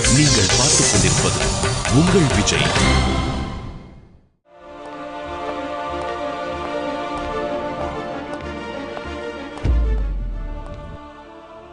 நீங்கள் பார்த்துக் கொண்டிருப்பது உங்கள் விஜய்.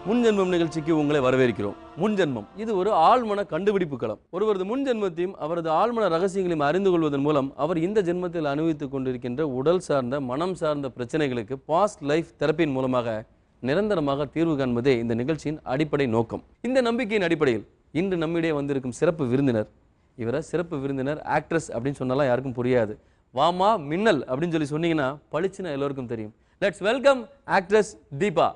முன்ஜென்மம் நிகழ்ச்சிக்கு உங்களை வரவேற்கிறோம். முன்ஜென்மம் இது ஒரு ஆழ்மன கண்டுபிடிப்பு களம். ஒருவரது முன்ஜென்மத்தையும் அவரது ஆழ்மன ரகசியங்களையும் அறிந்து கொள்வதன் மூலம் அவர் இந்த ஜென்மத்தில் அனுபவித்துக் கொண்டிருக்கின்ற உடல் சார்ந்த மனம் சார்ந்த பிரச்சனைகளுக்கு பாஸ்ட் லைஃப் தெரப்பியின் மூலமாக நிரந்தரமாக தீர்வு காண்பதே இந்த நிகழ்ச்சியின் அடிப்படை நோக்கம். இந்த நம்பிக்கையின் அடிப்படையில் இன்று நம்மிடையே வந்திருக்கும் சிறப்பு விருந்தினர், இவரை சிறப்பு விருந்தினர் ஆக்ட்ரஸ் அப்படின்னு சொன்னாலாம் யாருக்கும் புரியாது. வாமா மின்னல் அப்படின்னு சொல்லி சொன்னீங்கன்னா பளிச்சுன்னா எல்லோருக்கும் தெரியும். Let's welcome actress Deepa.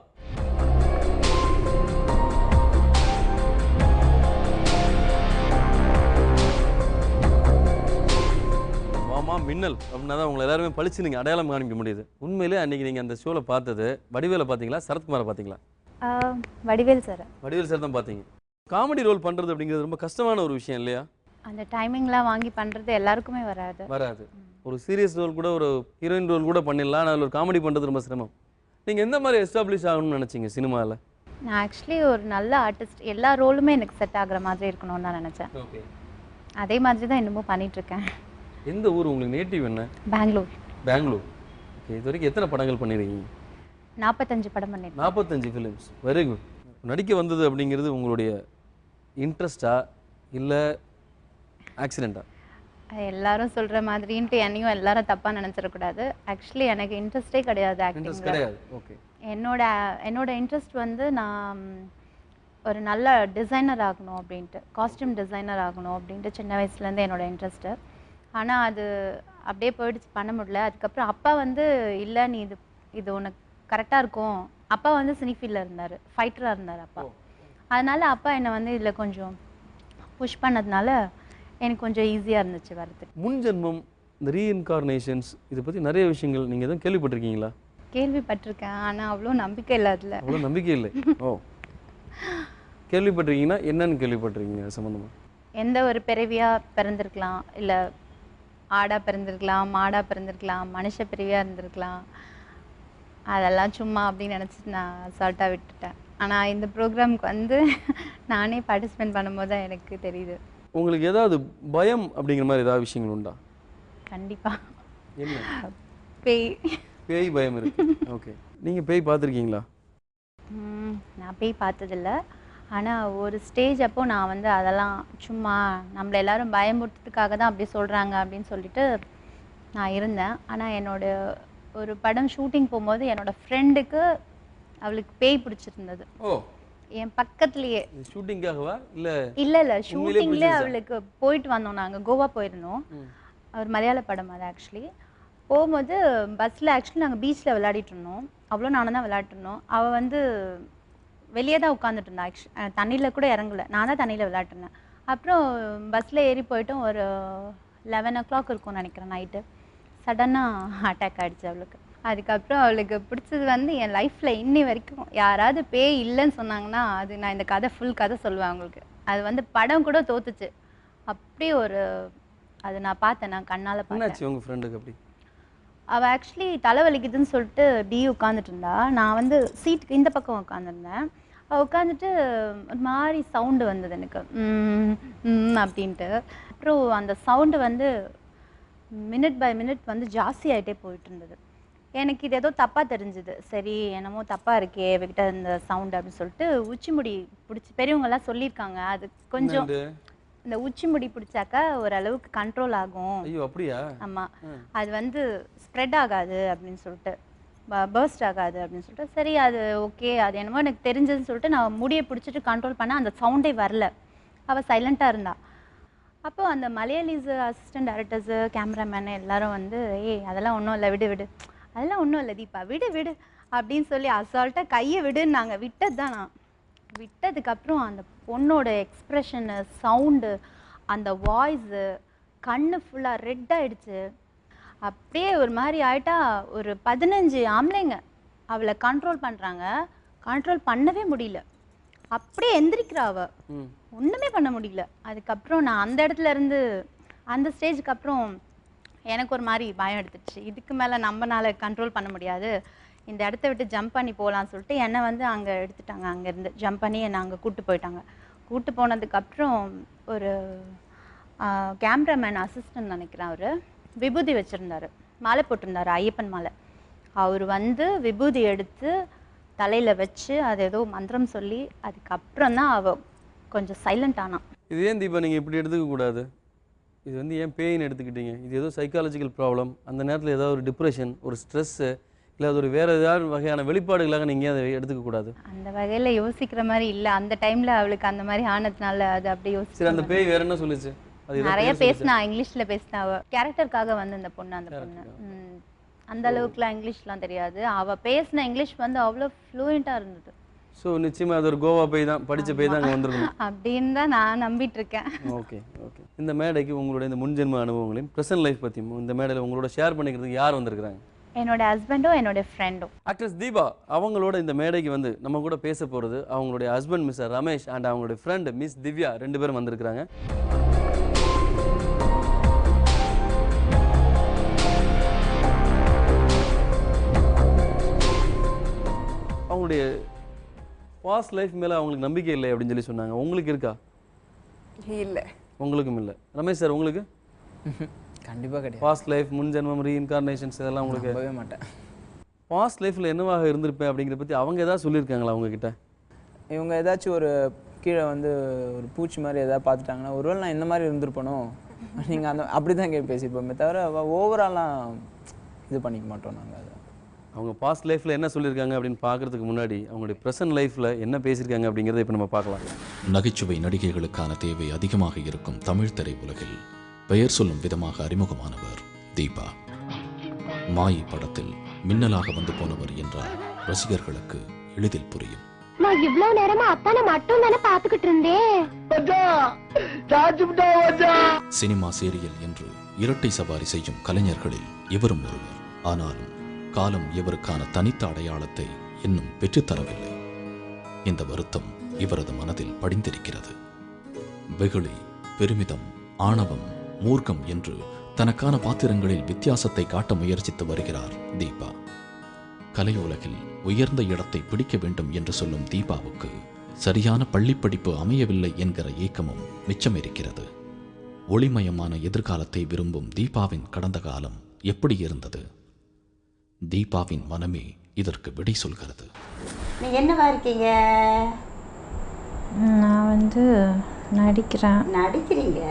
மின்னல் அப்படின்னா தான் உங்களை எல்லாருமே பழிச்சு நீங்கள் அடையாளம் காணிக்க முடியுது. உண்மையிலே அன்றைக்கி நீங்கள் அந்த ஷோவில் பார்த்தது வடிவேலை பார்த்தீங்களா, சரத்குமாரை பார்த்தீங்களா? வடிவேல் சார். வடிவேல் சார் தான் பார்த்தீங்க. காமெடி ரோல் பண்ணுறது அப்படிங்கிறது ரொம்ப கஷ்டமான ஒரு விஷயம் இல்லையா? அந்த டைமிங்லாம் வாங்கி பண்ணுறது எல்லாருக்குமே வராது. ஒரு சீரியஸ் ரோல் கூட, ஒரு ஹீரோயின் ரோல் கூட பண்ணிடலாம், ஆனால் அதில் ஒரு காமெடி பண்ணுறது ரொம்ப சிரமம். நீங்கள் எந்த மாதிரி எஸ்டாப்ளிஷ் ஆகணும்னு நினச்சிங்க சினிமாவில்? நான் ஆக்சுவலி ஒரு நல்ல ஆர்டிஸ்ட், எல்லா ரோலுமே எனக்கு செட் ஆகுற மாதிரி இருக்கணும்னு தான் நினச்சேன். ஓகே, அதே மாதிரி தான் இன்னமும் பண்ணிகிட்ருக்கேன். எந்த ஊர் உங்களுக்கு நேட்டிவ் என்ன? பெங்களூர். ஓகே, இது வரைக்கும் எத்தனை படங்கள் பண்ணியிருக்கீங்க? 45 படம் பண்ணியிருக்கேன். 45 ஃபிலிம்ஸ். Very good. நடிக்க வந்தது அப்படிங்கிறது உங்களுடைய இன்ட்ரெஸ்டா இல்லை ஆக்சிடெண்ட்டா? எல்லாரும் சொல்கிற மாதிரின்ட்டு என்னையும் எல்லாரும் தப்பாக நினச்சிடக்கூடாது. ஆக்சுவலி எனக்கு இன்ட்ரெஸ்டே கிடையாது இன்ட்ரெஸ்ட் கிடையாது. ஓகே. என்னோட இன்ட்ரெஸ்ட் வந்து நான் ஒரு நல்ல டிசைனர் ஆகணும் அப்படின்ட்டு, காஸ்டியூம் டிசைனர் ஆகணும் அப்படின்ட்டு சின்ன வயசுலேருந்து என்னோட இன்ட்ரெஸ்ட்டு. ஆனால் அது அப்படியே போயிடுச்சு, பண்ண முடியல. அதுக்கப்புறம் அப்பா வந்து இல்லை நீ இது உனக்கு கரெக்டாக இருக்கும். அப்பா வந்து சினிஃபீல்டில் இருந்தார், ஃபைட்டராக இருந்தார் அப்பா. அதனால் அப்பா என்னை வந்து இதில் கொஞ்சம் புஷ் பண்ணதுனால எனக்கு கொஞ்சம் ஈஸியாக இருந்துச்சு வரதுக்கு. முன்ஜென்மம், இந்த ரீஇன்கார்னேஷன்ஸ், இதை பற்றி நிறைய விஷயங்கள் நீங்கள் எதுவும் கேள்விப்பட்டிருக்கீங்களா? கேள்விப்பட்டிருக்கேன், ஆனால் அவ்வளோ நம்பிக்கை இல்லை அதில். அவ்வளோ நம்பிக்கை இல்லை? ஓ, கேள்விப்பட்டிருக்கீங்கன்னா என்னன்னு கேள்விப்பட்டிருக்கீங்க சம்மந்தமாக? எந்த ஒரு பிறவியாக பிறந்திருக்கலாம், இல்லை ஆடாக பிறந்திருக்கலாம், மாடாக பிறந்திருக்கலாம், மனுஷ பிறவியாக இருந்திருக்கலாம். அதெல்லாம் சும்மா அப்படின்னு நினச்சிட்டு நான் அசால்ட்டாக விட்டுட்டேன். ஆனால் இந்த ப்ரோக்ராமுக்கு வந்து நானே பார்ட்டிசிபேட் பண்ணும்போது தான் எனக்கு தெரியுது. உங்களுக்கு ஏதாவது பயம் அப்படிங்கிற மாதிரி ஏதாவது விஷயங்கள் உண்டா? கண்டிப்பாக. என்ன? பேய் பயம் இருக்கு. ஓகே, நீங்கள் பேய் பார்த்துருக்கீங்களா? நான் பேய் பார்த்ததில்லை. ஆனால் ஒரு ஸ்டேஜ் அப்போ நான் வந்து அதெல்லாம் சும்மா நம்மளை எல்லாரும் பயமுறுத்துறதுக்காக தான் அப்படி சொல்கிறாங்க அப்படின்னு சொல்லிட்டு நான் இருந்தேன். ஆனால் என்னோட ஒரு படம் ஷூட்டிங் போகும்போது என்னோடய ஃப்ரெண்டுக்கு அவளுக்கு பேய் பிடிச்சிருந்தது. ஓ, என் பக்கத்துலேயே. ஷூட்டிங்காகவா? இல்லை ஷூட்டிங்லேயே அவளுக்கு போயிட்டு வந்தோம். நாங்கள் கோவா போயிருந்தோம். ஒரு மலையாள படம் அது. ஆக்சுவலி போகும்போது பஸ்ஸில் ஆக்சுவலி நாங்கள் பீச்சில் விளையாடிட்டு இருந்தோம். அவ்வளோ நானும் தான் விளையாடிட்டு இருந்தோம். அவள் வந்து வெளியே தான் உட்காந்துட்டு இருந்தா. தண்ணியில் கூட இறங்கலை, நான் தான் தண்ணியில் விளையாட்டுருந்தேன். அப்புறம் பஸ்ஸில் ஏறி போயிட்டோம். ஒரு 11 o'clock இருக்கும்னு நினைக்கிறேன் நைட்டு. சடனாக அட்டாக் ஆகிடுச்சு அவளுக்கு. அதுக்கப்புறம் அவளுக்கு பிடிச்சது வந்து என் லைஃப்பில் இன்னி வரைக்கும் யாராவது பேய் இல்லைன்னு சொன்னாங்கன்னா அது நான் இந்த கதை ஃபுல் கதை சொல்லுவேன் அவங்களுக்கு. அது வந்து படம் கூட தோத்துச்சு. அப்படியே ஒரு அது நான் பார்த்தேன், நான் கண்ணால் பார்த்தேன். உங்கள் ஃப்ரெண்டுக்கு அப்படி அவள் ஆக்சுவலி தலைவலிக்குதுன்னு சொல்லிட்டு உட்காந்துட்டு இருந்தா. நான் வந்து சீட்டுக்கு இந்த பக்கம் உட்காந்துருந்தேன். அவள் உட்காந்துட்டு ஒரு மாதிரி சவுண்டு வந்தது எனக்கு, அப்படின்ட்டு. அப்புறம் அந்த சவுண்டு வந்து மினிட் பை மினிட் வந்து ஜாஸ்தி ஆகிட்டே போயிட்டு இருந்தது. எனக்கு இது ஏதோ தப்பாக தெரிஞ்சுது. சரி என்னமோ தப்பாக இருக்கே இவகிட்ட இந்த சவுண்டு அப்படின்னு சொல்லிட்டு உச்சி முடி பிடிச்சி, பெரியவங்கெல்லாம் சொல்லியிருக்காங்க அது கொஞ்சம் இந்த உச்சி முடி பிடிச்சாக்கா ஓரளவுக்கு கண்ட்ரோல் ஆகும். ஐயோ அப்படியா? ஆமாம், அது வந்து ஸ்ப்ரெட் ஆகாது அப்படின்னு சொல்லிட்டு, பர்ஸ்ட் ஆகாது அப்படின்னு சொல்லிட்டு, சரி அது ஓகே அது என்னமோ எனக்கு தெரிஞ்சதுன்னு சொல்லிட்டு நான் முடியை பிடிச்சிட்டு கண்ட்ரோல் பண்ண அந்த சவுண்டே வரல. அவள் சைலண்ட்டாக இருந்தா. அப்போ அந்த மலையாளிஸ் அசிஸ்டன்ட் டைரக்டர்ஸு, கேமராமேனு எல்லாரும் வந்து அதெல்லாம் ஒன்றும் இல்லை விடு, அதெல்லாம் ஒன்றும் இல்லை தீபா, விடு அப்படின்னு சொல்லி அசால்ட்டாக கையை விடுன்னு நாங்கள் விட்டது தான். நான் விட்டதுக்கப்புறம் அந்த பொண்ணோட எக்ஸ்ப்ரெஷனு, சவுண்டு, அந்த வாய்ஸு, கண்ணு ஃபுல்லாக ரெட் ஆகிடுச்சு. அப்படியே ஒரு மாதிரி ஆகிட்டா. ஒரு 15 ஆம்பளைங்க அவளை கண்ட்ரோல் பண்ணுறாங்க, கண்ட்ரோல் பண்ணவே முடியல. அப்படியே எந்திரிக்கிறா அவ, ஒன்றுமே பண்ண முடியல. அதுக்கப்புறம் நான் அந்த இடத்துல இருந்து அந்த ஸ்டேஜுக்கு அப்புறம் எனக்கு ஒரு மாதிரி பயம் எடுத்துடுச்சு. இதுக்கு மேலே நம்மளால கண்ட்ரோல் பண்ண முடியாது, இந்த இடத்த விட்டு ஜம்ப் பண்ணி போகலான்னு சொல்லிட்டு என்னை வந்து அங்கே எடுத்துட்டாங்க. அங்கேருந்து ஜம்ப் பண்ணி என்னை அங்கே கூப்பிட்டு போயிட்டாங்க. கூட்டு போனதுக்கப்புறம் ஒரு கேமராமேன் அசிஸ்டன்ட் நினைக்கிறேன், அவர் விபூதி வச்சுருந்தார், மாலை போட்டிருந்தார், ஐயப்பன் மாலை. அவர் வந்து விபூதி எடுத்து தலையில் வச்சு அது ஏதோ மந்திரம் சொல்லி அதுக்கப்புறம் தான் அவள் கொஞ்சம் சைலண்ட் ஆனான். இது ஏன் தீபா நீங்கள் இப்படி எடுத்துக்கக்கூடாது? இது வந்து ஏன் பேயின் எடுத்துக்கிட்டீங்க? இது ஏதோ சைக்காலஜிக்கல் ப்ராப்ளம், அந்த நேரத்தில் ஏதாவது ஒரு டிப்ரெஷன், ஒரு ஸ்ட்ரெஸ்ஸு, இல்லை அது ஒரு வேறு ஏதாவது வகையான வெளிப்பாடுகளாக நீங்கள் அதை எடுத்துக்கக்கூடாது. அந்த வகையில் யோசிக்கிற மாதிரி இல்லை. அந்த டைமில் அவளுக்கு அந்த மாதிரி ஆனதுனால அது அப்படி யோசிச்சு. சரி, அந்த பேய் வேறு என்ன சொல்லிச்சு? அது நிறைய பேசினா, இங்கிலீஷில் பேசினா. அவள் கேரக்டருக்காக வந்து அந்த பொண்ணு அந்த அளவுக்குலாம் இங்கிலீஷ்லாம் தெரியாது. அவள் பேசின இங்கிலீஷ் வந்து அவ்வளோ ஃப்ளூயண்ட்டாக இருந்தது. ஸோ நிச்சயமாக அது ஒரு கோவா பேய் தான், படித்த பேய் தான் அங்கே வந்துருக்கணும் அப்படின்னு தான் நான் நம்பிட்டு இருக்கேன். Okay okay. இந்த மேடைக்கு உங்களுடைய இந்த முன்ஜென்ம அனுபவங்களையும் ப்ரெசன்ட் லைஃப் பற்றியும் இந்த மேடையில் உங்களோட ஷேர் பண்ணிக்கிறதுக்கு யார் வந்திருக்கிறாங்க? என்னோட ஹஸ்பண்டும் என்னோட ஃப்ரெண்டும். ஆக்ட்ரஸ் தீபா அவங்களோட இந்த மேடைக்கு வந்து நம்ம கூட பேச போகிறது அவங்களுடைய ஹஸ்பண்ட் மிஸ்டர் ரமேஷ் அண்ட் அவங்களுடைய ஃப்ரெண்ட் மிஸ் திவ்யா, 2 பேரும் வந்திருக்கிறாங்க. அவங்களுடைய பாஸ்ட் லைஃப் மேலே அவங்களுக்கு நம்பிக்கை இல்லை அப்படின்னு சொல்லி சொன்னாங்க. உங்களுக்கு இருக்கா? இல்லை. உங்களுக்கும் இல்லை. ரமேஷ் சார், உங்களுக்கு? கண்டிப்பாக கிடையாது. பாஸ்ட் லைஃப், முன்ஜென்மம், ரீஇன்கார்னேஷன்ஸ் இதெல்லாம் உங்களுக்கு நம்பவே மாட்டேன். பாஸ்ட் லைஃப்பில் என்னவாக இருந்திருப்பேன் அப்படிங்கிறத பற்றி அவங்க ஏதாவது சொல்லியிருக்காங்களா உங்ககிட்ட? இவங்க ஏதாச்சும் ஒரு கீழே வந்து ஒரு பூச்சி மாதிரி ஏதாவது பார்த்துட்டாங்கன்னா ஒருவேளை நான் இந்த மாதிரி இருந்திருப்பனோ நீங்கள் அந்த அப்படி தான் பேசியிருப்போமே தவிர ஓவராலாம் இது பண்ணிக்க மாட்டோம் நாங்கள். அதை அவங்க பாஸ்ட் லைஃப்பில் என்ன சொல்லியிருக்காங்க அப்படின்னு பார்க்குறதுக்கு முன்னாடி அவங்களுடைய ப்ரெசன்ட் லைஃப்பில் என்ன பேசியிருக்காங்க அப்படிங்கிறத இப்போ நம்ம பார்க்கலாம். நகைச்சுவை நடிகைகளுக்கான தேவை அதிகமாக இருக்கும் தமிழ் திரையுலகில் பெயர் சொல்லும் விதமாக அறிமுகமானவர் தீபா. மாயை படத்தில் மின்னலாக வந்து போனவர் என்றால் ரசிகர்களுக்கு எளிதில் புரியும். நான் இவ்வளவு நேரமா அத்தானை மட்டும் தானே பாத்துக்கிட்டு இருந்தேன். சினிமா, சீரியல் என்று இரட்டை சவாரி செய்யும் கலைஞர்களில் இவரும் ஒருவர். ஆனாலும் காலம் இவருக்கான தனித்த அடையாளத்தை இன்னும் பெற்றுத்தரவில்லை. இந்த வருத்தம் இவரது மனதில் படிந்திருக்கிறது. வெகுளி, பெருமிதம், ஆணவம், மூர்க்கம் என்று தனக்கான பாத்திரங்களில் வித்தியாசத்தை காட்ட முயற்சித்து வருகிறார் தீபா. கலையுலகில் உயர்ந்த இடத்தை பிடிக்க வேண்டும் என்று சொல்லும் தீபாவுக்கு சரியான பள்ளிப்படிப்பு அமையவில்லை என்கிற ஏக்கமும் மிச்சம் இருக்கிறது. ஒளிமயமான எதிர்காலத்தை விரும்பும் தீபாவின் கடந்த காலம் எப்படி இருந்தது? தீபாவின் மனமே இதற்கு விடை சொல்கிறது. நீங்க என்னவா இருக்கீங்க? நான் வந்து நடிக்கிறேன். நடிக்கிறீங்க?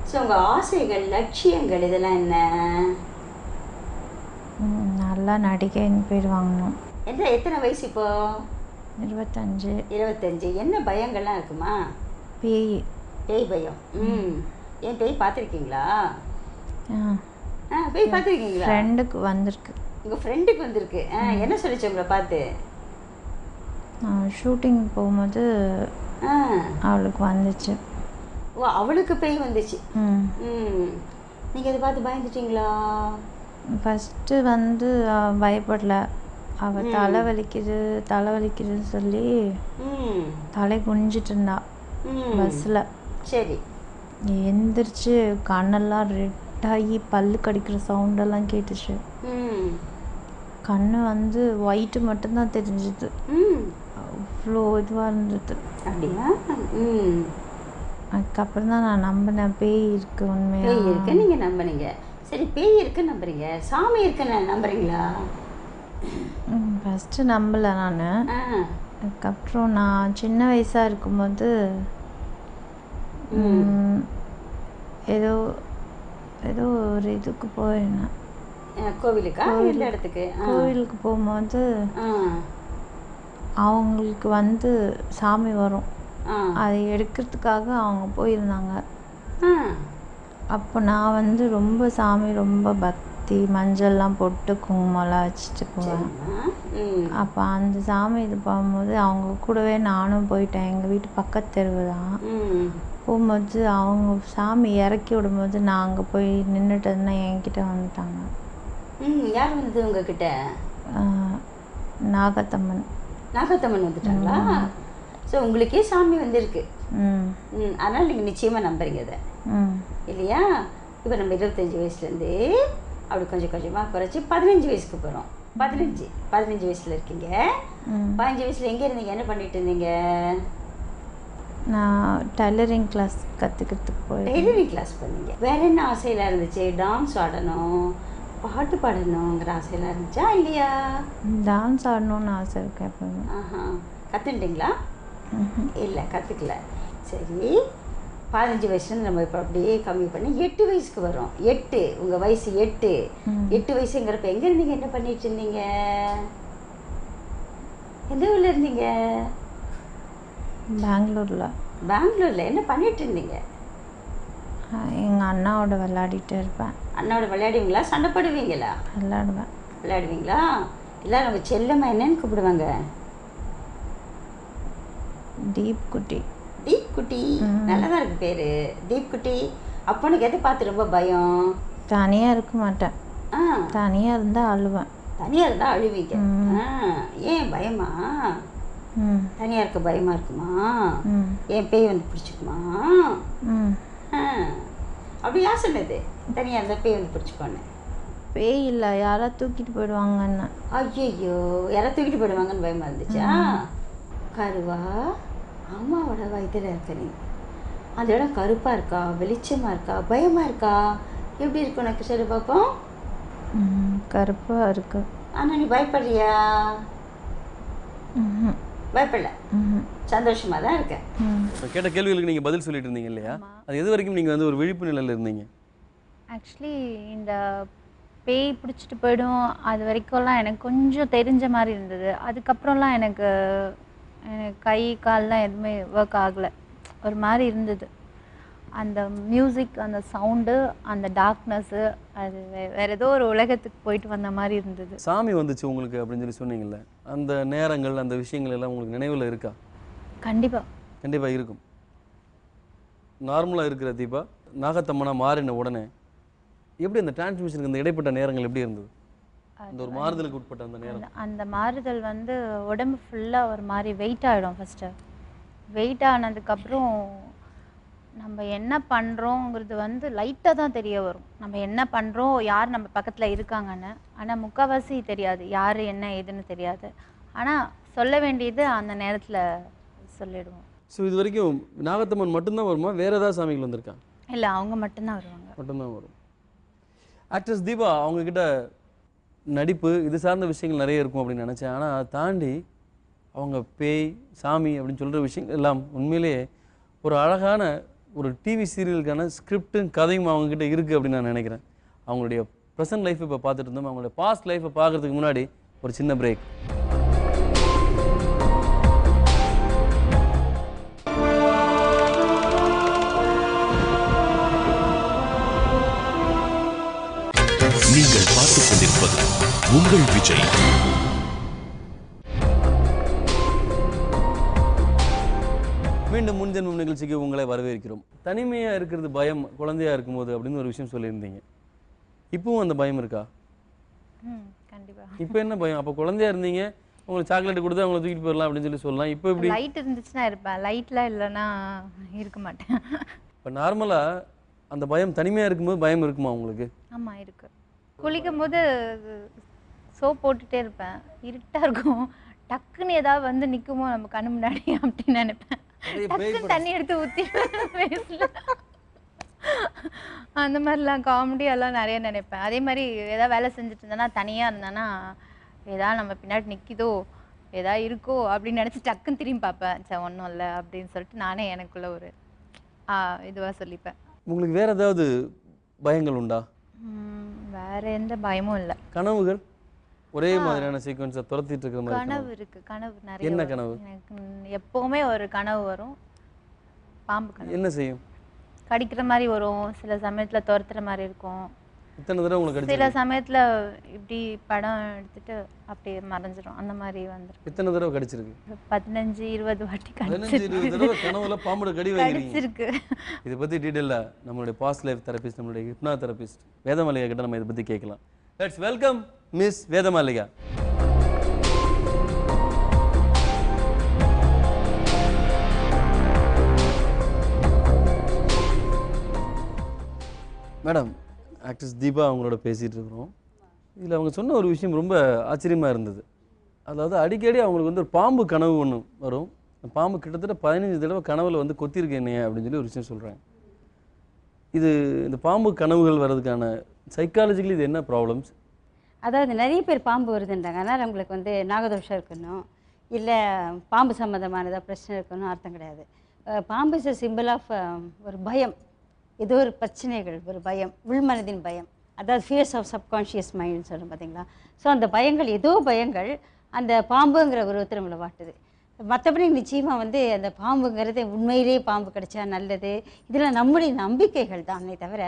ஸோ உங்கள் ஆசைகள், லட்சியங்கள் இதெல்லாம் என்ன? நல்லா நடிகைன்னு பேர் வாங்கணும். எத்தனை வயசு இப்போ? 25. 25. என்ன பயங்கள்லாம் இருக்குமா? பேய். பேய் பயம். ஏன் பேய் பார்த்துருக்கீங்களா? ஆ, பேய் பார்த்துருக்கீங்களா? ஃப்ரெண்டுக்கு வந்திருக்கு. உங்கள் ஃப்ரெண்டுக்கு வந்திருக்கு. என்ன சொல்லிச்சு உங்களை பார்த்து? ஷூட்டிங் போகும்போது அவளுக்கு வந்துச்சு. ஓ, அவளுக்கு பேய் வந்துச்சு. நீங்கள் அதை பார்த்து பயந்துட்டீங்களா? ஃபஸ்ட்டு வந்து பயப்படல. அவள் தலைவலிக்குதுன்னு சொல்லி தலை குனிஞ்சிட்டு இருந்தா பஸ்ஸில். சரி. எந்திரிச்சு கண்ணெல்லாம் ரெட்டாகி பல்லு கடிக்கிற சவுண்டெல்லாம் கேட்டுச்சு. கண்ணு வந்து ஒயிட்டு மட்டும்தான் தெரிஞ்சுது. அவ்வளோ இதுவாக இருந்தது. அப்படியா? அதுக்கப்புறம் தான் நான் நம்பினேன் பேய் இருக்கு. உண்மையாக பேய் இருக்கு நீங்கள் நம்புனீங்க. சரி, பேய் இருக்குன்னு நம்புறீங்க, சாமி இருக்குன்னு நம்புறீங்களா? ஃபஸ்ட்டு நம்பலை நான். அதுக்கப்புறம் நான் சின்ன வயசாக இருக்கும்போது ஏதோ ஏதோ ஒரு இதுக்கு போயிருந்தேன். கோவிலுக்கா? எந்த இடத்துக்கு? கோவிலுக்கு போகும்போது அவங்களுக்கு வந்து சாமி வரும், அதை எடுக்கிறதுக்காக அவங்க போயிருந்தாங்க. அப்போ நான் வந்து ரொம்ப சாமி ரொம்ப பக்தி, மஞ்சள்லாம் போட்டு குங்குமம்லாம் வச்சுட்டு போவேன். அப்போ அந்த சாமி இது போகும்போது அவங்க கூடவே நானும் போயிட்டேன். எங்கள் வீட்டு பக்கத்து தெருவு தான். போகும்போது அவங்க சாமி இறக்கி விடும்போது நான் அங்கே போய் நின்றுட்டு இருந்தேன். என்கிட்ட வந்துட்டாங்க. யார் வந்தது உங்ககிட்ட? நாகத்தம்மன். நாகத்தம்மன் வந்துட்டாங்களா? ஸோ உங்களுக்கே சாமி வந்திருக்கு. அதனால் நீங்கள் நிச்சயமாக நம்புறீங்க அதை, இல்லையா? இப்போ நம்ம 25 வயசுலேருந்து அப்படி கொஞ்சம் கொஞ்சமாக குறைச்சி 15 வயசுக்கு போகிறோம். 15 வயசில் இருக்கீங்க. 15 வயசில் எங்கே இருந்தீங்க? என்ன பண்ணிட்டு இருந்தீங்க? நான் டைலரிங் கிளாஸ் கற்றுக்கிறதுக்கு போய் டெய்லரிங் கிளாஸ் பண்ணீங்க. வேற என்ன ஆசையெல்லாம் இருந்துச்சு? டான்ஸ் ஆடணும், பாட்டு பாடணுங்கிற ஆசையெல்லாம் இருந்துச்சா இல்லையா? டான்ஸ் ஆடணும்னு ஆசை இருக்கு எப்பவுமே. ஆஹா, கற்றுட்டீங்களா? இல்லை, கற்றுக்கல. சரி, 15 வயசுலேருந்து நம்ம இப்போ அப்படியே கம்மி பண்ணி 8 வயசுக்கு வரோம். 8, உங்கள் வயசு 8. 8 வயசுங்கிறப்ப எங்கே இருந்தீங்க? என்ன பண்ணிட்டு இருந்தீங்க? எந்த ஊரில் இருந்தீங்க? பெங்களூரில். பெங்களூரில் என்ன பண்ணிட்டு இருந்தீங்க? எங்கள் அண்ணாவோட விளையாடிட்டு இருப்பேன். அண்ணாவோட விளையாடுவீங்களா? சண்டை போடுவீங்களா? விளையாடுவேன். விளையாடுவீங்களா? எல்லாரும் உங்கள் செல்லம்மா என்னன்னு கூப்பிடுவாங்க? டீப் குட்டி. தீப் குட்டி, நல்லதாக இருக்கு பேர், தீப் குட்டி. அப்பனுக்கு எதை பார்த்து ரொம்ப பயம்? தனியாக இருக்க மாட்டேன். தனியாக இருந்தால் அழுவேன். தனியாக இருந்தால் அழுவீங்க. ஏன் பயமா? தனியாக இருக்க பயமாக இருக்குமா? ஏன் பேய் வந்து பிடிச்சிக்குமா? அப்படி யார் சொன்னது தனியாக இருந்தால் பேய் வந்து பிடிச்சிக்கோன்னு? பேய் இல்லை, யாராவது தூக்கிட்டு போயிடுவாங்கன்னு. ஐயோ, யாராவது தூக்கிட்டு போயிடுவாங்கன்னு பயமாக இருந்துச்சா? கருவா அம்மாவோட வயிற்றுல இருக்க நீ, அந்த இடம் கருப்பாக இருக்கா, வெளிச்சமாக இருக்கா, பயமாக இருக்கா, எப்படி இருக்கு உனக்கு? சரி பார்ப்போம். கருப்பாக இருக்கு. ஆனால் நீ பயப்படுறியா? பயப்படல, சந்தோஷமாக தான் இருக்க. கேட்ட கேள்விகளுக்கு நீங்கள் பதில் சொல்லிட்டு இருந்தீங்க இல்லையா? அது எது வரைக்கும் நீங்கள் வந்து ஒரு விழிப்பு நிலையில் இருந்தீங்க? ஆக்சுவலி இந்த பேய் பிடிச்சிட்டு போயிடும் அது வரைக்கும்லாம் எனக்கு கொஞ்சம் தெரிஞ்ச மாதிரி இருந்தது. அதுக்கப்புறம்லாம் எனக்கு கை கால்லாம் எதுவுமே ஒர்க் ஆகலை, ஒரு மாதிரி இருந்தது. அந்த மியூசிக், அந்த சவுண்டு, அந்த டார்க்னஸ்ஸு, அது வேறு ஏதோ ஒரு உலகத்துக்கு போயிட்டு வந்த மாதிரி இருந்தது. சாமி வந்துச்சு உங்களுக்கு அப்படின்னு சொல்லி சொன்னீங்கல்ல, அந்த நேரங்கள் அந்த விஷயங்கள் எல்லாம் உங்களுக்கு நினைவில் இருக்கா? கண்டிப்பாக இருக்கும். நார்மலாக இருக்கிற தீபா நாகத்தம்மனா மாறின உடனே எப்படி அந்த டிரான்ஸ்மிஷனுக்கு அந்த இடைப்பட்ட நேரங்கள் எப்படி இருந்தது? அந்த ஒரு மாறுதலுக்கு உட்பட்ட அந்த நேரம். அந்த மாறுதல் வந்து உடம்பு ஃபுல்லாக ஒரு மாதிரி வெயிட் ஆகிடும். ஃபஸ்ட்டு வெயிட் ஆனதுக்கப்புறம் நம்ம என்ன பண்ணுறோங்கிறது வந்து லைட்டாக தான் தெரிய வரும். நம்ம என்ன பண்ணுறோம், யார் நம்ம பக்கத்தில் இருக்காங்கன்னு. ஆனால் முக்கால்வாசி தெரியாது, யார் என்ன ஏதுன்னு தெரியாது. ஆனால் சொல்ல வேண்டியது அந்த நேரத்தில் சொல்லிடுவோம். ஸோ இது வரைக்கும் நாகத்தம்மன் மட்டும்தான் வருமா, வேறு ஏதாவது சாமிகள் வந்திருக்கா? இல்லை, அவங்க மட்டும்தான் வருவாங்க. மட்டும்தான் வரும். ஆக்ட்ரஸ் தீபா அவங்கக்கிட்ட நடிப்பு இது சார்ந்த விஷயங்கள் நிறைய இருக்கும் அப்படின்னு நினச்சேன். ஆனால் அதை தாண்டி அவங்க பேய் சாமி அப்படின்னு சொல்கிற விஷயங்கள் எல்லாம் உண்மையிலேயே ஒரு அழகான ஒரு டிவி சீரியலுக்கான ஸ்கிரிப்டும் கதையும் அவங்கக்கிட்ட இருக்குது அப்படின்னு நான் நினைக்கிறேன். அவங்களுடைய ப்ரெசன்ட் லைஃப் இப்போ பார்த்துட்டு இருந்தோம். அவங்களுடைய பாஸ்ட் லைஃப்பை பார்க்குறதுக்கு முன்னாடி ஒரு சின்ன பிரேக். நீங்கள் பார்த்துக் கொண்டிருப்பது உங்கள் விஜய். மீண்டும் முன்ஜென்மம் நிகழ்ச்சிக்கு உங்களை வரவேற்கிறோம். தனிமையாக இருக்கிறது பயம் குழந்தையாக இருக்கும்போது அப்படின்னு ஒரு விஷயம் சொல்லியிருந்தீங்க. இப்பவும் அந்த பயம் இருக்கா? கண்டிப்பாக. இப்போ என்ன பயம்? அப்போ குழந்தையா இருந்தீங்க, உங்களுக்கு சாக்லேட் கொடுத்து அவங்களை தூக்கிட்டு போயிடலாம் அப்படின்னு சொல்லலாம். இப்போ எப்படி? லைட் இருந்துச்சுன்னா இருப்பேன், லைட்லாம் இல்லைன்னா இருக்க மாட்டேன். இப்போ நார்மலாக அந்த பயம் தனிமையாக இருக்கும்போது பயம் இருக்குமா உங்களுக்கு? ஆமாம் இருக்குது. குளிக்கும் போது சோப் போட்டுகிட்டே இருப்பேன், இருட்டாக இருக்கும், டக்குன்னு ஏதாவது வந்து நிற்குமோ நம்ம கண்ணு முன்னாடி அப்படின்னு நினைப்பேன். டக்குன்னு தண்ணி எடுத்து ஊற்றி ஃபேஸில் அந்த மாதிரிலாம் காமெடியெல்லாம் நிறைய நினைப்பேன். அதே மாதிரி ஏதாவது வேலை செஞ்சுட்டு இருந்தேன்னா, தனியாக இருந்தேன்னா ஏதாவது நம்ம பின்னாடி நிற்கிதோ ஏதாவது இருக்கோ அப்படின்னு நினச்சி டக்குன்னு திரும்பி பார்ப்பேன். சரி ஒன்றும் இல்லை அப்படின்னு சொல்லிட்டு நானே எனக்குள்ள ஒரு இதுவாக சொல்லிப்பேன். உங்களுக்கு வேறு ஏதாவது பயங்கள் உண்டா? வேறு எந்த பயமும் இல்லை. கனவுகள் ஒரே மாதிரியான சீக்வன்ஸை துரத்திட்டு இருக்கிற மாதிரி கனவு இருக்குது. கனவு நிறைய. என்ன கனவு? எனக்கு எப்போவுமே ஒரு கனவு வரும், பாம்பு கனவு. என்ன செய்யும்? கடிக்கிற மாதிரி வரும், சில சமயத்தில் துரத்துற மாதிரி இருக்கும். இத்தனை தடவை உங்களுக்கு சில சமயத்தில் இப்படி படம் எடுத்துட்டு அப்படியே மறைஞ்சிரும், அந்த மாதிரி வந்துடும். எத்தனை தடவை கடிச்சிருக்கு? 15-20 வாட்டி 15-20 தடவை கனவுல பாம்போட கடி கடிச்சிருக்கு. இதை பற்றி டீட்டெயிலாக நம்மளுடைய பாஸ்ட் லைஃப் தெரபிஸ்ட், நம்மளுடைய ஹிப்னா தெரபிஸ்ட் வேதமாலிகா கிட்ட நம்ம இதை பற்றி கேட்கலாம். Let's welcome miss Vedamalika. Madam, actress Deepa அவங்களோட பேசிகிட்டு இருக்கிறோம். இதில் அவங்க சொன்ன ஒரு விஷயம் ரொம்ப ஆச்சரியமாக இருந்தது. அதாவது அடிக்கடி அவங்களுக்கு வந்து ஒரு பாம்பு கனவு ஒன்று வரும். பாம்பு கிட்டத்தட்ட 15 தடவை கனவுல வந்து கொத்திருக்கு என்னைய அப்படின்னு சொல்லி ஒரு விஷயம் சொல்கிறாங்க. இது இந்த பாம்பு கனவுகள் வர்றதுக்கான சைக்காலஜிக்கலி இது என்ன ப்ராப்ளம்ஸ்? அதாவது நிறைய பேர் பாம்பு வருதுன்றாங்க. அதனால் அவங்களுக்கு வந்து நாகதோஷம் இருக்கணும், இல்லை பாம்பு சம்மந்தமான ஏதாவது பிரச்சனை இருக்கணும் அர்த்தம் கிடையாது. பாம்பு இஸ் a சிம்பிள் ஆஃப் ஒரு பயம், ஏதோ ஒரு பிரச்சனைகள், ஒரு பயம், உள்மனதின் பயம். அதாவது ஃபியர்ஸ் ஆஃப் சப்கான்ஷியஸ் மைண்ட்னு சொல்கிறோம் பார்த்தீங்களா. ஸோ அந்த பயங்கள், ஏதோ பயங்கள் அந்த பாம்புங்கிற உருவத்தை நம்மளை வாட்டுது. மற்றபடி நிச்சயமாக வந்து அந்த பாம்புங்கிறது உண்மையிலேயே பாம்பு கிடைச்சா நல்லது, இதெல்லாம் நம்முடைய நம்பிக்கைகள் தானே தவிர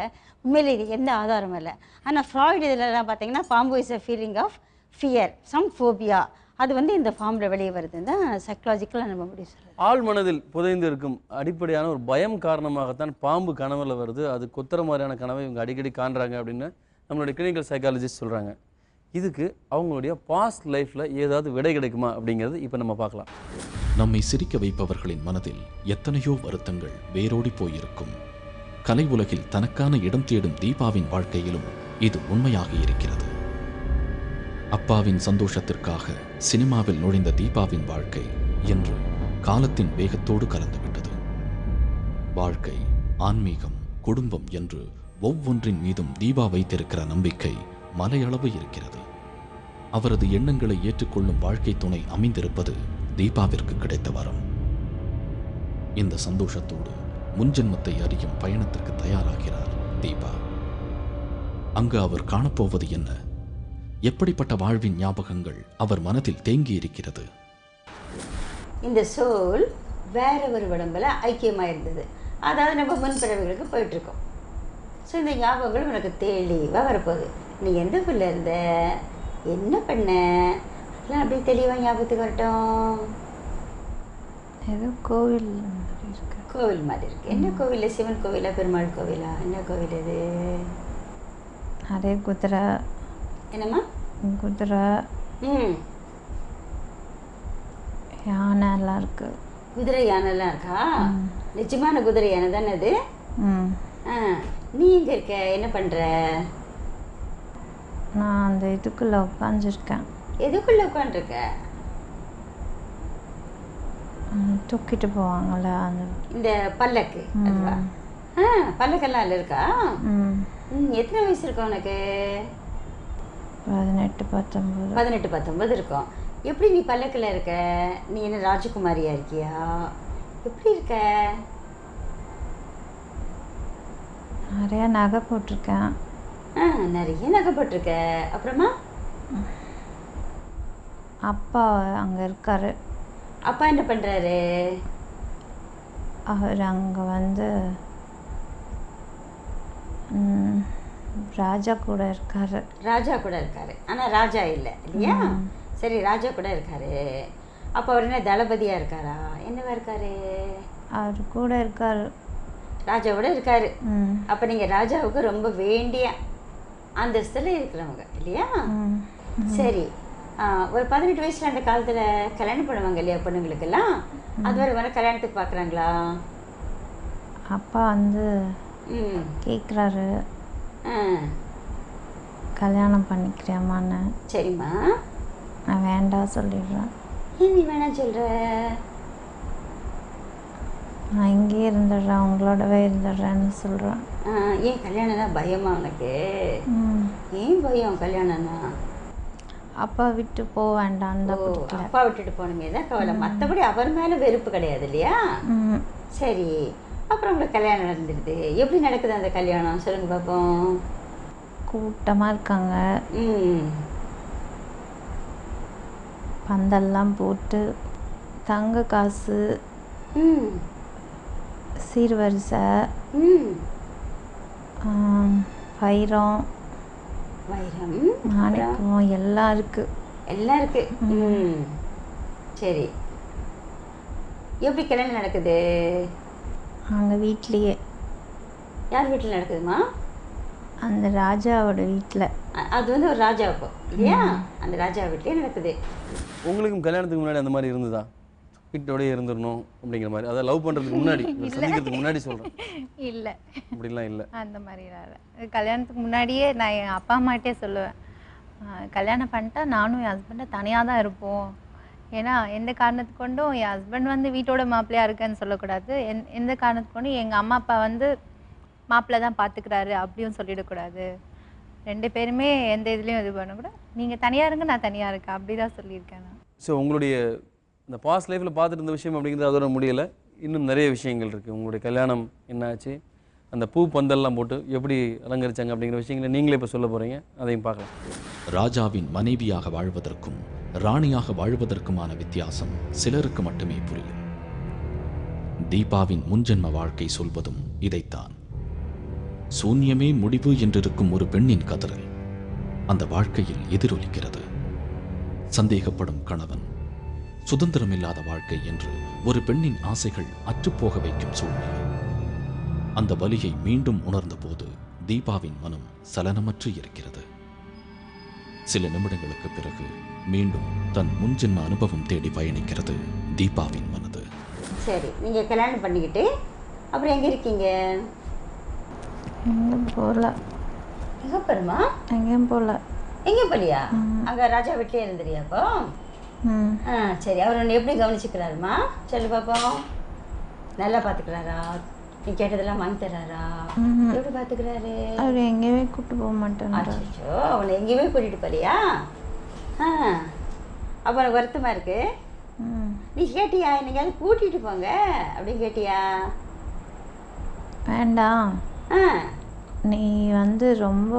உண்மையிலே இது எந்த ஆதாரமும் இல்லை. ஆனால் ஃப்ராய்டு இதிலெல்லாம் பார்த்தீங்கன்னா பாம்பு is a feeling of fear, some phobia, அது வந்து இந்த ஃபார்மில் வெளியே வருதுன்னு தான் சைக்கலாஜிக்கலாக நம்ம முடிவு சொல்கிறோம். ஆழ் மனதில் புதைந்து இருக்கும் அடிப்படையான ஒரு பயம் காரணமாகத்தான் பாம்பு கனவுல வருது, அது கொத்துற மாதிரியான கனவை இவங்க அடிக்கடி காண்றாங்க அப்படின்னு நம்மளுடைய கிளினிக்கல் சைக்காலஜிஸ்ட் சொல்கிறாங்க. இதுக்கு அவங்களுடைய பாஸ்ட் லைஃப்பில் ஏதாவது விடை கிடைக்குமா அப்படிங்கிறது இப்போ நம்ம பார்க்கலாம். நம்மை சிரிக்க வைப்பவர்களின் மனதில் எத்தனையோ வருத்தங்கள் வேரோடி போயிருக்கும். கலை உலகில் தனக்கான இடம் தேடும் தீபாவின் வாழ்க்கையிலும் இது உண்மையாக இருக்கிறது. அப்பாவின் சந்தோஷத்திற்காக சினிமாவில் நுழைந்த தீபாவின் வாழ்க்கை இன்று காலத்தின் வேகத்தோடு கலந்துவிட்டது. வாழ்க்கை, ஆன்மீகம், குடும்பம் என்று ஒவ்வொன்றின் மீதும் தீபா வைத்திருக்கிற நம்பிக்கை மலையளவு இருக்கிறது. அவரது எண்ணங்களை ஏற்றுக்கொள்ளும் வாழ்க்கை துணை அமைந்திருப்பது தீபாவிற்கு கிடைத்த வரம். இந்த சந்தோஷத்தோடு முன்ஜென்மத்தை அறியும் பயணத்திற்கு தயாராகிறார் தீபா. அங்கு அவர் காணப்போவது என்ன? எப்படிப்பட்ட வாழ்வின் ஞாபகங்கள் அவர் மனதில் தேங்கி இருக்கிறது? இந்த சோல் வேற ஒரு உடம்புல ஐக்கியமாக இருந்தது, அதாவது நம்ம முன்பிறவிகளுக்கு போயிட்டுருக்கோம். ஸோ இந்த ஞாபகங்கள் உனக்கு தெளிவாக வரப்போகுது. நீ எந்த ஊரில் இருந்த, என்ன பண்ண, அதெல்லாம் அப்படியே தெளிவாக ஞாபகத்துக்கு வரட்டும். ஏதோ கோவில் மாதிரி இருக்கு. கோவில் மாதிரி இருக்கு. என்ன கோவில்? சிவன் கோவிலா, பெருமாள் கோவிலா, என்ன கோவில் இது? அதே குதிரை. என்னம்மா? குதிரை, யானை எல்லாம் இருக்கு. குதிரை யானைலாம் இருக்கா? நிஜமான குதிரை யானை தானே அது? நீ எங்கே இருக்க, என்ன பண்ணுற? நான் அந்த இதுக்குள்ளே உட்காந்துருக்கேன். எதுக்குள்ளே உட்காந்துருக்க? தூக்கிட்டு போவாங்கள்ல அந்த இந்த பல்லக்கு அதுவா? பல்லக்கெல்லாம் அதில் இருக்கா? எத்தனை வயசு இருக்கும் உனக்கு? 18-19 இருக்கும். எப்படி நீ பல்லக்கில் இருக்க? நீ என்ன ராஜகுமாரியா இருக்கியா? எப்படி இருக்க? நிறைய நகை போட்டிருக்கேன். நிறைய நகை போட்டிருக்க. அப்புறமா அப்பா அங்கே இருக்காரு. அப்பா என்ன பண்ணுறாரு? அவர் அங்கே வந்து ராஜா கூட இருக்காரு. ராஜா கூட இருக்காரு, ஆனால் ராஜா இல்லை இல்லையா? சரி, ராஜா கூட இருக்காரு. அப்போ அவர் என்ன தளபதியாக இருக்காரா, என்னவா இருக்காரு? அவர் கூட இருக்காரு, ராஜாவோட இருக்காரு. அப்போ நீங்கள் ராஜாவுக்கு ரொம்ப வேண்டிய அந்தஸ்தில் இருக்கிறவங்க இல்லையா? சரி, ஒரு 18 வயசில் அந்த காலத்தில் கல்யாணம் பண்ணுவாங்க இல்லையா பொண்ணுங்களுக்கெல்லாம்? அது வரை கல்யாணத்துக்கு பார்க்குறாங்களா? அப்பா வந்து கேட்குறாரு, கல்யாணம் பண்ணிக்கிறியாமான்னு. சரிம்மா. நான் வேண்டாம் சொல்லிடுறேன். ஏன் நீ வேணாம் சொல்கிற? நான் இங்கேயே இருந்துடுறேன், உங்களோடவே இருந்துடுறேன்னு சொல்கிறேன். ஏன் கல்யாணம்னா பயமா உனக்கு? ஏன் பயம் கல்யாணம்னா? அப்பா விட்டு போக வேண்டாம். அப்பா விட்டுட்டு போகணுமே தான் கவலை, மற்றபடி அவர் மேலே வெறுப்பு கிடையாது இல்லையா? சரி, அப்புறம் உங்களுக்கு கல்யாணம் நடந்துடுது. எப்படி நடக்குது அந்த கல்யாணம், சொல்லுங்க பார்ப்போம். கூட்டமாக இருக்காங்க, பந்தல்லாம் போட்டு, தங்க காசு, சீர்வரிசை, வைரம், மாணிக்கம் எல்லாம் இருக்கு. எல்லாம் இருக்கு. சரி, எப்படி கல்யாணம் நடக்குது? அங்கே வீட்லேயே. யார் வீட்டில் நடக்குதுமா? அந்த ராஜாவோட வீட்டில். அது வந்து ஒரு ராஜாவுக்கு இல்லையா? அந்த ராஜா வீட்லேயே நடக்குது. உங்களுக்கும் கல்யாணத்துக்கு முன்னாடி அந்த மாதிரி இருந்ததா? வீட்டோடய இருந்துடணும் அப்படிங்கிற மாதிரி, அதாவது லவ் பண்ணுறதுக்கு முன்னாடி, சந்திக்கிறதுக்கு முன்னாடி சொல்கிறேன். இல்லை, அப்படிலாம் இல்லை. அந்த மாதிரிலாம் இல்லை. கல்யாணத்துக்கு முன்னாடியே நான் என் அப்பா அம்மாட்டே சொல்லுவேன், கல்யாணம் பண்ணிட்டா நானும் என் ஹஸ்பண்டை தனியாக தான் இருப்போம், ஏன்னா எந்த காரணத்து கொண்டும் என் ஹஸ்பண்ட் வந்து வீட்டோட மாப்பிள்ளையா இருக்கேன்னு சொல்லக்கூடாது. எந்த காரணத்து கொண்டும் எங்கள் அம்மா அப்பா வந்து மாப்பிள்ளை தான் பார்த்துக்கிறாரு அப்படியும் சொல்லிடக்கூடாது. 2 பேருமே எந்த இதுலேயும் இது பண்ணக்கூடாது. நீங்கள் தனியாக இருங்க, நான் தனியாக இருக்கேன், அப்படி தான் சொல்லியிருக்கேன் நான். ஸோ உங்களுடைய இந்த பாஸ்ட் லைஃப்பில் பார்த்துட்டு இருந்த விஷயம் அப்படிங்கிறது அதோட முடியலை, இன்னும் நிறைய விஷயங்கள் இருக்குது. உங்களுடைய கல்யாணம் என்னாச்சு, அந்த பூ பந்தல்லாம் போட்டு எப்படி அலங்கரிச்சாங்க அப்படிங்கிற விஷயங்களை நீங்களே இப்போ சொல்ல போகிறீங்க, அதையும் பார்க்கலாம். ராஜாவின் மனைவியாக வாழ்வதற்கும் ராணியாக வாழ்வதற்குமான வித்தியாசம் சிலருக்கு மட்டுமே புரியும். தீபாவின் முன்ஜென்ம வாழ்க்கை சொல்வதும் இதைத்தான். சூன்யமே முடிவு என்றிருக்கும் ஒரு பெண்ணின் கதறல் அந்த வாழ்க்கையில் எதிரொலிக்கிறது. சந்தேகப்படும் கணவன், சுதந்திரமில்லாத வாழ்க்கை என்று ஒரு பெண்ணின் ஆசைகள் அற்றுப்போக வைக்கும் சூழ்நிலை. அந்த வலியை மீண்டும் உணர்ந்த போது தீபாவின் மனம் சலனமற்று இருக்கிறது. சில நிமிடங்களுக்கு பிறகு மீண்டும் தன் முன்ஜென்ம அனுபவம் தேடி பயணிக்கிறது தீபாவின் மனது. சரி, நீங்கள் கல்யாணம் பண்ணிக்கிட்டு அப்புறம் எங்கே இருக்கீங்க? எங்கேயும் போகல. எங்கே போகிறோமா? எங்கேயும் போகல. எங்கேயும் போலியா? அங்கே ராஜா வீட்டிலே இருந்துறியா அப்போ? சரி, அவர் உன்னை எப்படி கவனிச்சுக்கிறாருமா? சொல்லு பாப்போம். நல்லா பார்த்துக்கிறாரா? நீ கேட்டதெல்லாம் வாங்கி தர்றாரா? எப்படி பார்த்துக்கிறாரு? அவர் எங்கேயுமே கூப்பிட்டு போக மாட்டேன். அச்சோ, அவனை எங்கேயுமே கூட்டிகிட்டு போறியா? அப்போ எனக்கு வருத்தமாக இருக்கு. நீ கேட்டியா என்னைக்காவது கூட்டிகிட்டு போங்க அப்படின்னு கேட்டியா? வேண்டாம், நீ வந்து ரொம்ப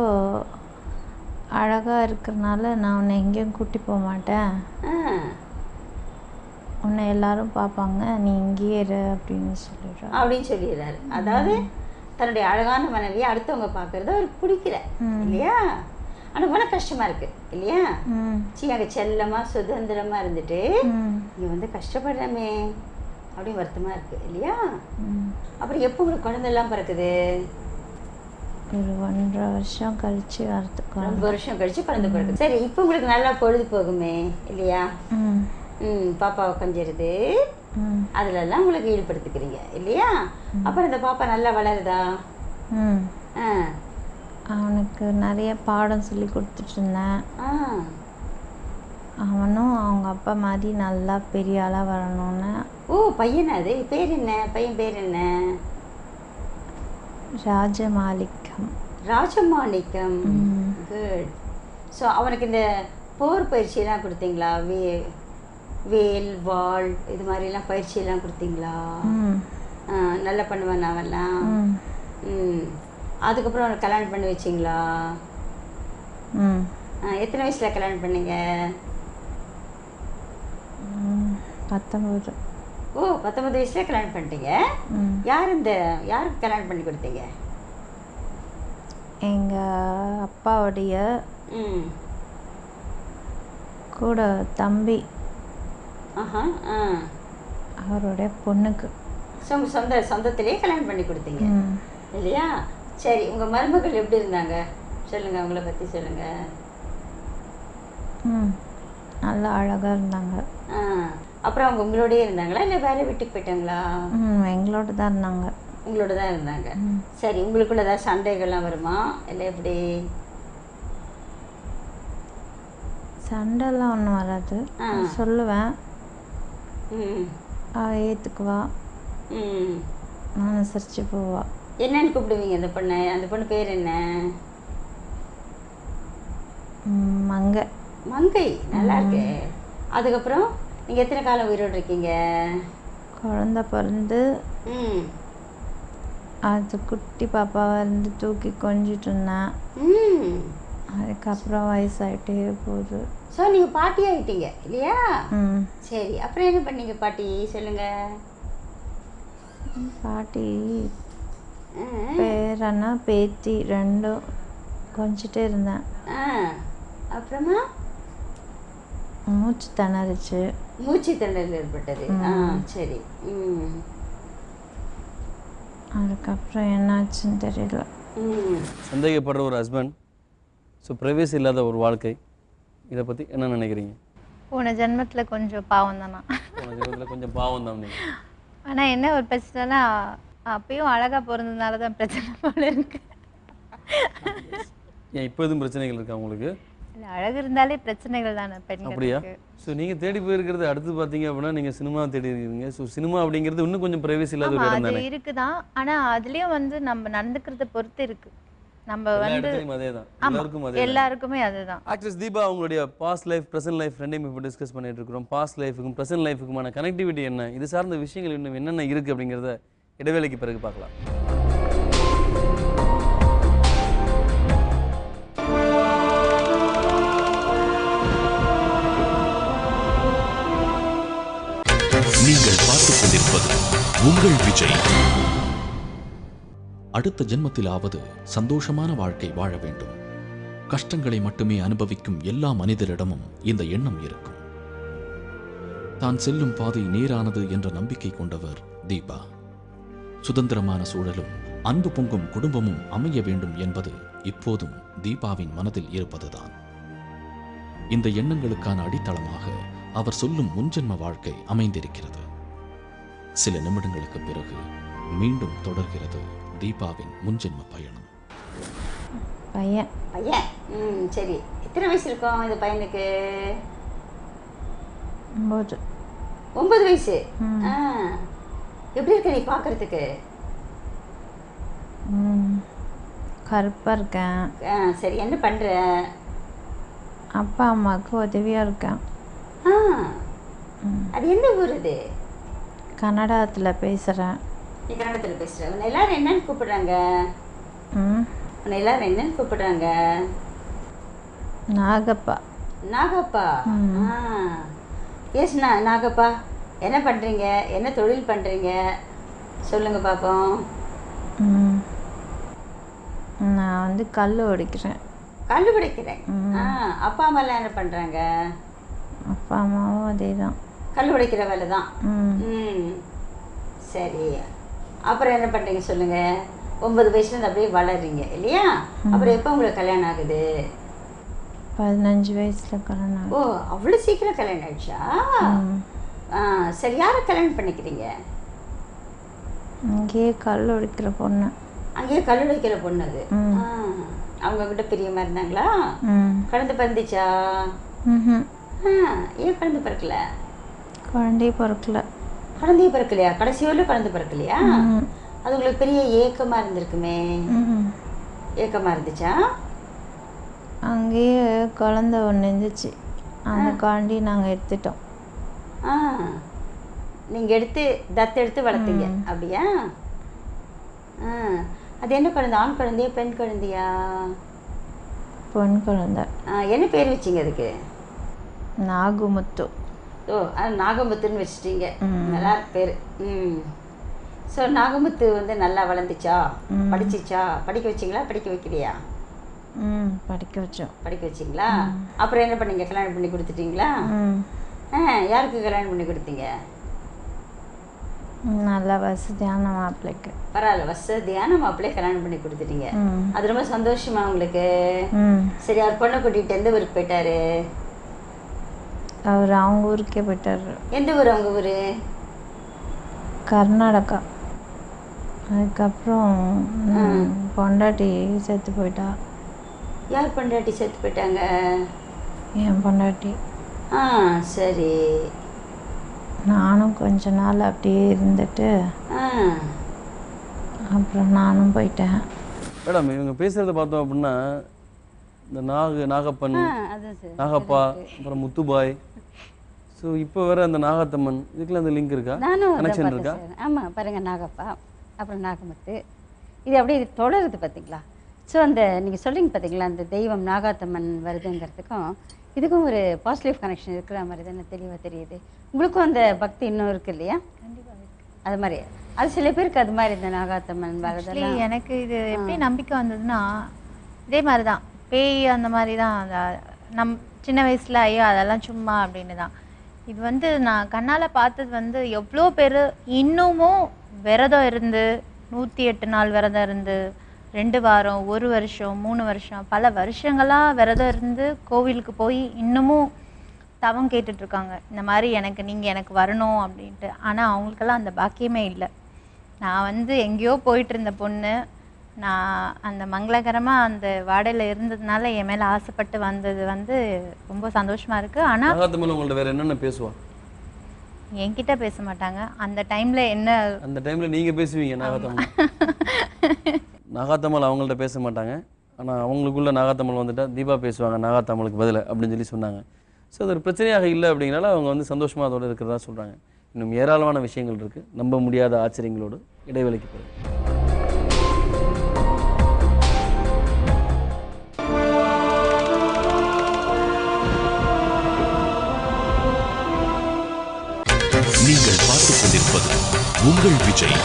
அழகாக இருக்கிறனால நான் உன்னை எங்கேயும் கூட்டி போக மாட்டேன், உன்னை எல்லாரும் பார்ப்பாங்க, நீ இங்கேயே இரு அப்படின்னு சொல்லிடுறாரு. அதாவது தன்னுடைய அழகான மனைவியை அடுத்தவங்க பார்க்கறது அவருக்கு பிடிக்கல இல்லையா? ஆனால் மன கஷ்டமா இருக்கு இல்லையா? அங்கே செல்லமாக சுதந்திரமாக இருந்துட்டு இங்கே வந்து கஷ்டப்படுறமே அப்படின்னு வருத்தமாக இருக்கு இல்லையா? அப்புறம் எப்போ உங்களுக்கு குழந்தைலாம் பிறக்குது? ஒரு 1.5 வருஷம் கழிச்சு வரதுக்கு. 2 வருஷம் கழிச்சு குழந்தை பிறகு. சரி, இப்போ உங்களுக்கு நல்லா பொழுது போகுமே இல்லையா? பாப்பாவை கொஞ்சிருது, அதுலெல்லாம் உங்களுக்கு ஈடுபடுத்திக்கிறீங்க இல்லையா? அப்புறம் இந்த பாப்பா நல்லா வளருதா? அவனுக்கு நிறைய பாடம் சொல்லி கொடுத்துட்டு இருந்தேன். அவனும் அவங்க அப்பா மாதிரி நல்லா பெரிய ஆளாக வரணும்னு. ஓ, பையனா? அது பேர் என்ன? பையன் பேர் என்ன? ராஜமாணிக்கம். ராஜமாணிக்கம், குட். ஸோ அவனுக்கு இந்த போர் பயிற்சியெல்லாம் கொடுத்தீங்களா? வேல், வாள் இது மாதிரிலாம் பயிற்சியெல்லாம் கொடுத்தீங்களா? நல்லா பண்ணுவான் அவெல்லாம். அதுக்கப்புறம் அவனுக்கு கல்யாணம் பண்ணி வச்சிங்களா? எத்தனை வயசில் கல்யாணம் பண்ணீங்க? 19. ஓ, 19 வயசுல கல்யாணம் பண்ணிட்டீங்க. யாருக்கு கல்யாணம் பண்ணி கொடுத்தீங்க? எங்கள் அப்பாவுடைய கூட தம்பி அவருடைய பொண்ணுக்கு. சொந்தத்திலே கல்யாணம் பண்ணி கொடுத்தீங்க இல்லையா? சரி, உங்கள் மருமகள் எப்படி இருந்தாங்க சொல்லுங்க, அவங்கள பற்றி சொல்லுங்க. நல்லா அழகாக இருந்தாங்க. அப்புறம் அவங்க உங்களோடயே இருந்தாங்களா இல்லை வேற வீட்டுக்கு போயிட்டாங்களா? எங்களோட தான் இருந்தாங்க. உங்களோட தான் இருந்தாங்க. சரி, உங்களுக்குள்ள ஏதாவது சண்டைகள்லாம் வருமா இல்லை எப்படி? சண்டைலாம் ஒன்றும் வராது. சொல்லுவேன், அவள் ஏற்றுக்குவா, அனுசரித்து போவா. என்னன்னு கூப்பிடுவீங்க அந்த பொண்ணை? அந்த பொண்ணு பேர் என்ன? மங்கை. மங்கை, நல்லா இருக்கு. அதுக்கப்புறம் நீங்கள் எத்தனை காலம் உயிரோடு இருக்கீங்க? குழந்த பிறந்து அது குட்டி பாப்பாவாக இருந்து தூக்கி கொஞ்சிட்டு இருந்தேன். அதுக்கப்புறம் வயசாகிட்டே போகுது. ஸோ நீங்கள் பாட்டி ஆகிட்டீங்க இல்லையா? சரி, அப்புறம் என்ன பண்ணீங்க பாட்டி சொல்லுங்க. பாட்டி பேரனா பேத்தி ரெண்டும் கொஞ்சிட்டே இருந்தேன். அப்புறமா மூச்சு திணறிச்சு. மூச்சு திணறல் ஏற்பட்டது. சரி. அதுக்கப்புறம் என்னாச்சுன்னு தெரியல. சந்தேகப்படுற ஒரு ஹஸ்பண்ட், ஸோ ப்ரைவேசி இல்லாத ஒரு வாழ்க்கை, இதை பற்றி என்ன நினைக்கிறீங்க? போன ஜென்மத்தில் கொஞ்சம் பாவம் தானா? போன ஜென்மத்தில் கொஞ்சம் பாவம் தான் நீங்கள். ஆனால் என்ன ஒரு பிரச்சனைனா, அப்பயும் அழகாக பிறந்ததுனால தான் பிரச்சனை போல இருக்கு. ஏன் இப்போ எதுவும் பிரச்சனைகள் இருக்கா உங்களுக்கு? இல்ல, அழகு இருந்தாலே பிரச்சனைகள் தானே அப்படியா? பெண்களுக்கு. ஸோ நீங்கள் தேடி போயிருக்கிறது அடுத்து பார்த்தீங்க அப்படின்னா நீங்கள் சினிமா தேடி இருக்கீங்க. ஸோ சினிமா அப்படிங்கிறது இன்னும் கொஞ்சம் ப்ரைவசி இல்லாத ஒரு ஆமா, இடம் அது தானே. இருக்குதான். ஆனா அதுலயும் வந்து நம்ம நடந்துக்கிறத பொறுத்து இருக்கு. நம்ம எல்லா வந்து இடத்துலையும் அதே தான், ஆமா, எல்லாருக்கும் அதே தான். எல்லாருக்குமே அதுதான். ஆக்ட்ரஸ் தீபா அவங்களுடைய பாஸ்ட் லைஃப் ப்ரெசென்ட் லைஃப் ரெண்டையும் இப்போ டிஸ்கஸ் பண்ணிட்டு இருக்கிறோம். பாஸ்ட் லைஃபுக்கும் ப்ரெசென்ட் லைஃபுக்குமான கனெக்டிவிட்டி என்ன, இது சார்ந்த விஷயங்கள் இன்னும் என்னென்ன இருக்குது அப்படிங்கிறத இடைவேளைக்கு பிறகு பார்க்கலாம். நீங்கள் பார்த்துக் கொண்டிருப்பது உங்கள் விஜய். அடுத்த ஜென்மத்திலாவது சந்தோஷமான வாழ்க்கை வாழ வேண்டும். கஷ்டங்களை மட்டுமே அனுபவிக்கும் எல்லா மனிதரிடமும் இந்த எண்ணம் இருக்கும். தான் செல்லும் பாதை நேரானது என்ற நம்பிக்கை கொண்டவர் தீபா. சுதந்திரமான சூழலும் அன்பு பொங்கும் குடும்பமும் அமைய வேண்டும் என்பது இப்போதும் தீபாவின் மனதில் இருப்பதுதான். இந்த எண்ணங்களுக்கான அடித்தளமாக அவர் சொல்லும் முன்ஜென்ம வாழ்க்கை அமைந்திருக்கிறது. சில நிமிடங்களுக்கு பிறகு மீண்டும் தொடர்கிறது தீபாவின் முன்ஜென்ம பயணம். பையன் பையன். சரி, எத்தனை வயசு இருக்கும் இந்த பையனுக்கு? 9. 9 வயசு. எப்படி இருக்க நீ பார்க்கறதுக்கு? கருப்பாக இருக்கேன். சரி, என்ன பண்ணுற? அப்பா அம்மாவுக்கு உதவியாக இருக்கேன். அது எந்த ஊர் இது? கன்னடத்தில் பேசுகிறேன். நீ கன்னடத்தில் பேசுகிற. உன்னை எல்லாரும் என்னன்னு கூப்பிடுறாங்க? உன்னை எல்லாரும் என்னன்னு கூப்பிடுறாங்க? நாகப்பா. நாகப்பா. எஸ் நாகப்பா, என்ன பண்ணுறீங்க? என்ன தொழில் பண்ணுறீங்க? சொல்லுங்கள் பார்ப்போம். நான் வந்து கல் உடைக்கிறேன். கல் உடைக்கிறேன். அப்பா அம்மாலாம் என்ன பண்ணுறாங்க? அப்பா அம்மாவும் அதே தான், கல் உடைக்கிற வேலை தான். சரி, அப்புறம் என்ன பண்ணுறீங்க சொல்லுங்கள். 9 வயசுலேருந்து அப்படியே வளர்றீங்க இல்லையா? அப்புறம் எப்போ உங்களுக்கு கல்யாணம் ஆகுது? 15 வயசில் கல்யாணம் ஆகுது. ஓ, அவ்வளோ சீக்கிரம் கல்யாணம் ஆயிடுச்சா? சரி, யாரை கல்யாணம் பண்ணிக்கிறீங்க? அங்கேயே கல் உடைக்கிற பொண்ணு. அங்கேயே கல் உடைக்கிற பொண்ணு அது. அவங்க கிட்ட பிரியமாக இருந்தாங்களா? குழந்தை பிறந்துச்சா? ஏன் குழந்தை பிறக்கல? குழந்தையே பிறக்கல. குழந்தைய பிறக்கலையா? கடைசி வரல குழந்தை பிறக்கலையா? அது உங்களுக்கு பெரிய ஏக்கமாக இருந்திருக்குமே. ஏக்கமாக இருந்துச்சா? அங்கேயே குழந்தை ஒன்று இருந்துச்சு, அந்த குழந்தைய நாங்கள் எடுத்துட்டோம். நீங்கள் எடுத்து தத்தெடுத்து வளர்த்தீங்க அப்படியா? அது என்ன குழந்தை? ஆண் குழந்தையா பெண் குழந்தையா? பொன் குழந்தை. என்ன பேர் வச்சிங்க அதுக்கு? நாகமுத்து. ஓ, அது நாகமுத்துன்னு வச்சிட்டீங்க. நல்லா இருக்கு பேர். ஸோ நாகமுத்து வந்து நல்லா வளர்ந்துச்சா? படிச்சிச்சா? படிக்க வச்சிங்களா? படிக்க வைக்கலையா? படிக்க வச்சோம். படிக்க வச்சிங்களா? அப்புறம் என்ன பண்ணீங்க? கல்யாணம் பண்ணி கொடுத்துட்டீங்களா? யாருக்கு கல்யாணம் பண்ணி கொடுத்தீங்க? நல்ல வசதியான மாப்பிள்ளைக்கு. பரவாயில்ல, வசதியான மாப்பிள்ளையை கல்யாணம் பண்ணி கொடுத்துட்டீங்க. அது ரொம்ப சந்தோஷமா உங்களுக்கு? சரி, அவர் பொண்ணை கூட்டிகிட்டு எந்த ஊருக்கு போயிட்டாரு? அவர் அவங்க ஊருக்கே போயிட்டாரு. எந்த ஊர் அவங்க ஊர்? கர்நாடகா. அதுக்கப்புறம் பொண்டாட்டி செத்து போயிட்டா. யார் பொண்டாட்டி செத்து போயிட்டாங்க? என் பொண்டாட்டி. சரி. நானும் கொஞ்ச நாள் அப்படியே இருந்துட்டு அப்புறம் நானும் போயிட்டேன். மேடம், இவங்க பேசுகிறத பார்த்தோம் அப்படின்னா இந்த நாகப்பன், நாகப்பா, அப்புறம் முத்துபாய், ஸோ இப்போ வேற அந்த நாகத்தம்மன், இதுக்கெல்லாம் அந்த லிங்க் இருக்கா? கனெக்ஷன் இருக்கா? ஆமாம், பாருங்கள், நாகப்பா அப்புறம் நாகமுத்து, இது அப்படியே தொடருது பார்த்தீங்களா? ஸோ அந்த நீங்கள் சொல்கிறீங்க பார்த்தீங்களா, அந்த தெய்வம் நாகாத்தம்மன் வருதுங்கிறதுக்கும் இதுக்கும் ஒரு பாசிட்டிவ் கனெக்ஷன் இருக்கிற மாதிரி தானே தெளிவாக தெரியுது. உங்களுக்கும் அந்த பக்தி இன்னும் இருக்குது இல்லையா? கண்டிப்பாக இருக்கு. அது மாதிரி அது சில பேருக்கு அது மாதிரி இந்த நாகாத்தம்மன் வரதெல்லாம். எனக்கு இது எப்படி நம்பிக்கை வந்ததுன்னா, இதே மாதிரி தான் பேய் அந்த மாதிரி தான். நம் சின்ன வயசில் ஐயோ அதெல்லாம் சும்மா அப்படின்னு தான். இது வந்து நான் கண்ணால் பார்த்தது வந்து எவ்வளோ பேர் இன்னமும் விரதம் இருந்து 108 நாள் விரதம் இருந்து 2 வாரம் 1 வருஷம் 3 வருஷம் பல வருஷங்களாக விரதம் இருந்து கோவிலுக்கு போய் இன்னமும் தவம் கேட்டுட்ருக்காங்க, இந்த மாதிரி எனக்கு வரணும் அப்படின்ட்டு. ஆனால் அவங்களுக்கெல்லாம் அந்த பாக்கியமே இல்லை. நான் வந்து எங்கேயோ போயிட்டு இருந்த பொண்ணு, நான் அந்த மங்களகரமாக அந்த வாடையில் இருந்ததுனால என் மேலே ஆசைப்பட்டு வந்தது வந்து ரொம்ப சந்தோஷமாக இருக்குது. ஆனால் நாகாத்தம்மன் உங்கள்ட்ட வேறு என்னென்ன பேசுவா? என்கிட்ட பேச மாட்டாங்க. அந்த டைமில் என்ன, அந்த டைமில் நீங்கள் பேசுவீங்க நாகாத்தம்மன். நாகாத்தம்மல் அவங்கள்ட்ட பேச மாட்டாங்க. ஆனால் அவங்களுக்குள்ள நாகாத்தம்மல் வந்துட்டா தீபா பேசுவாங்க நாகாத்தம்மலுக்கு பதில் அப்படின்னு சொல்லி சொன்னாங்க. ஸோ அது ஒரு பிரச்சனையாக இல்லை அப்படிங்கிறனால அவங்க வந்து சந்தோஷமாக அதோடு இருக்கிறதா சொல்கிறாங்க. இன்னும் ஏராளமான விஷயங்கள் இருக்குது. நம்ப முடியாத ஆச்சரியங்களோடு இடைவெளிக்கு போகுது. நீங்கள் பார்த்துக் கொண்டிருப்பது உங்கள் விஜய்.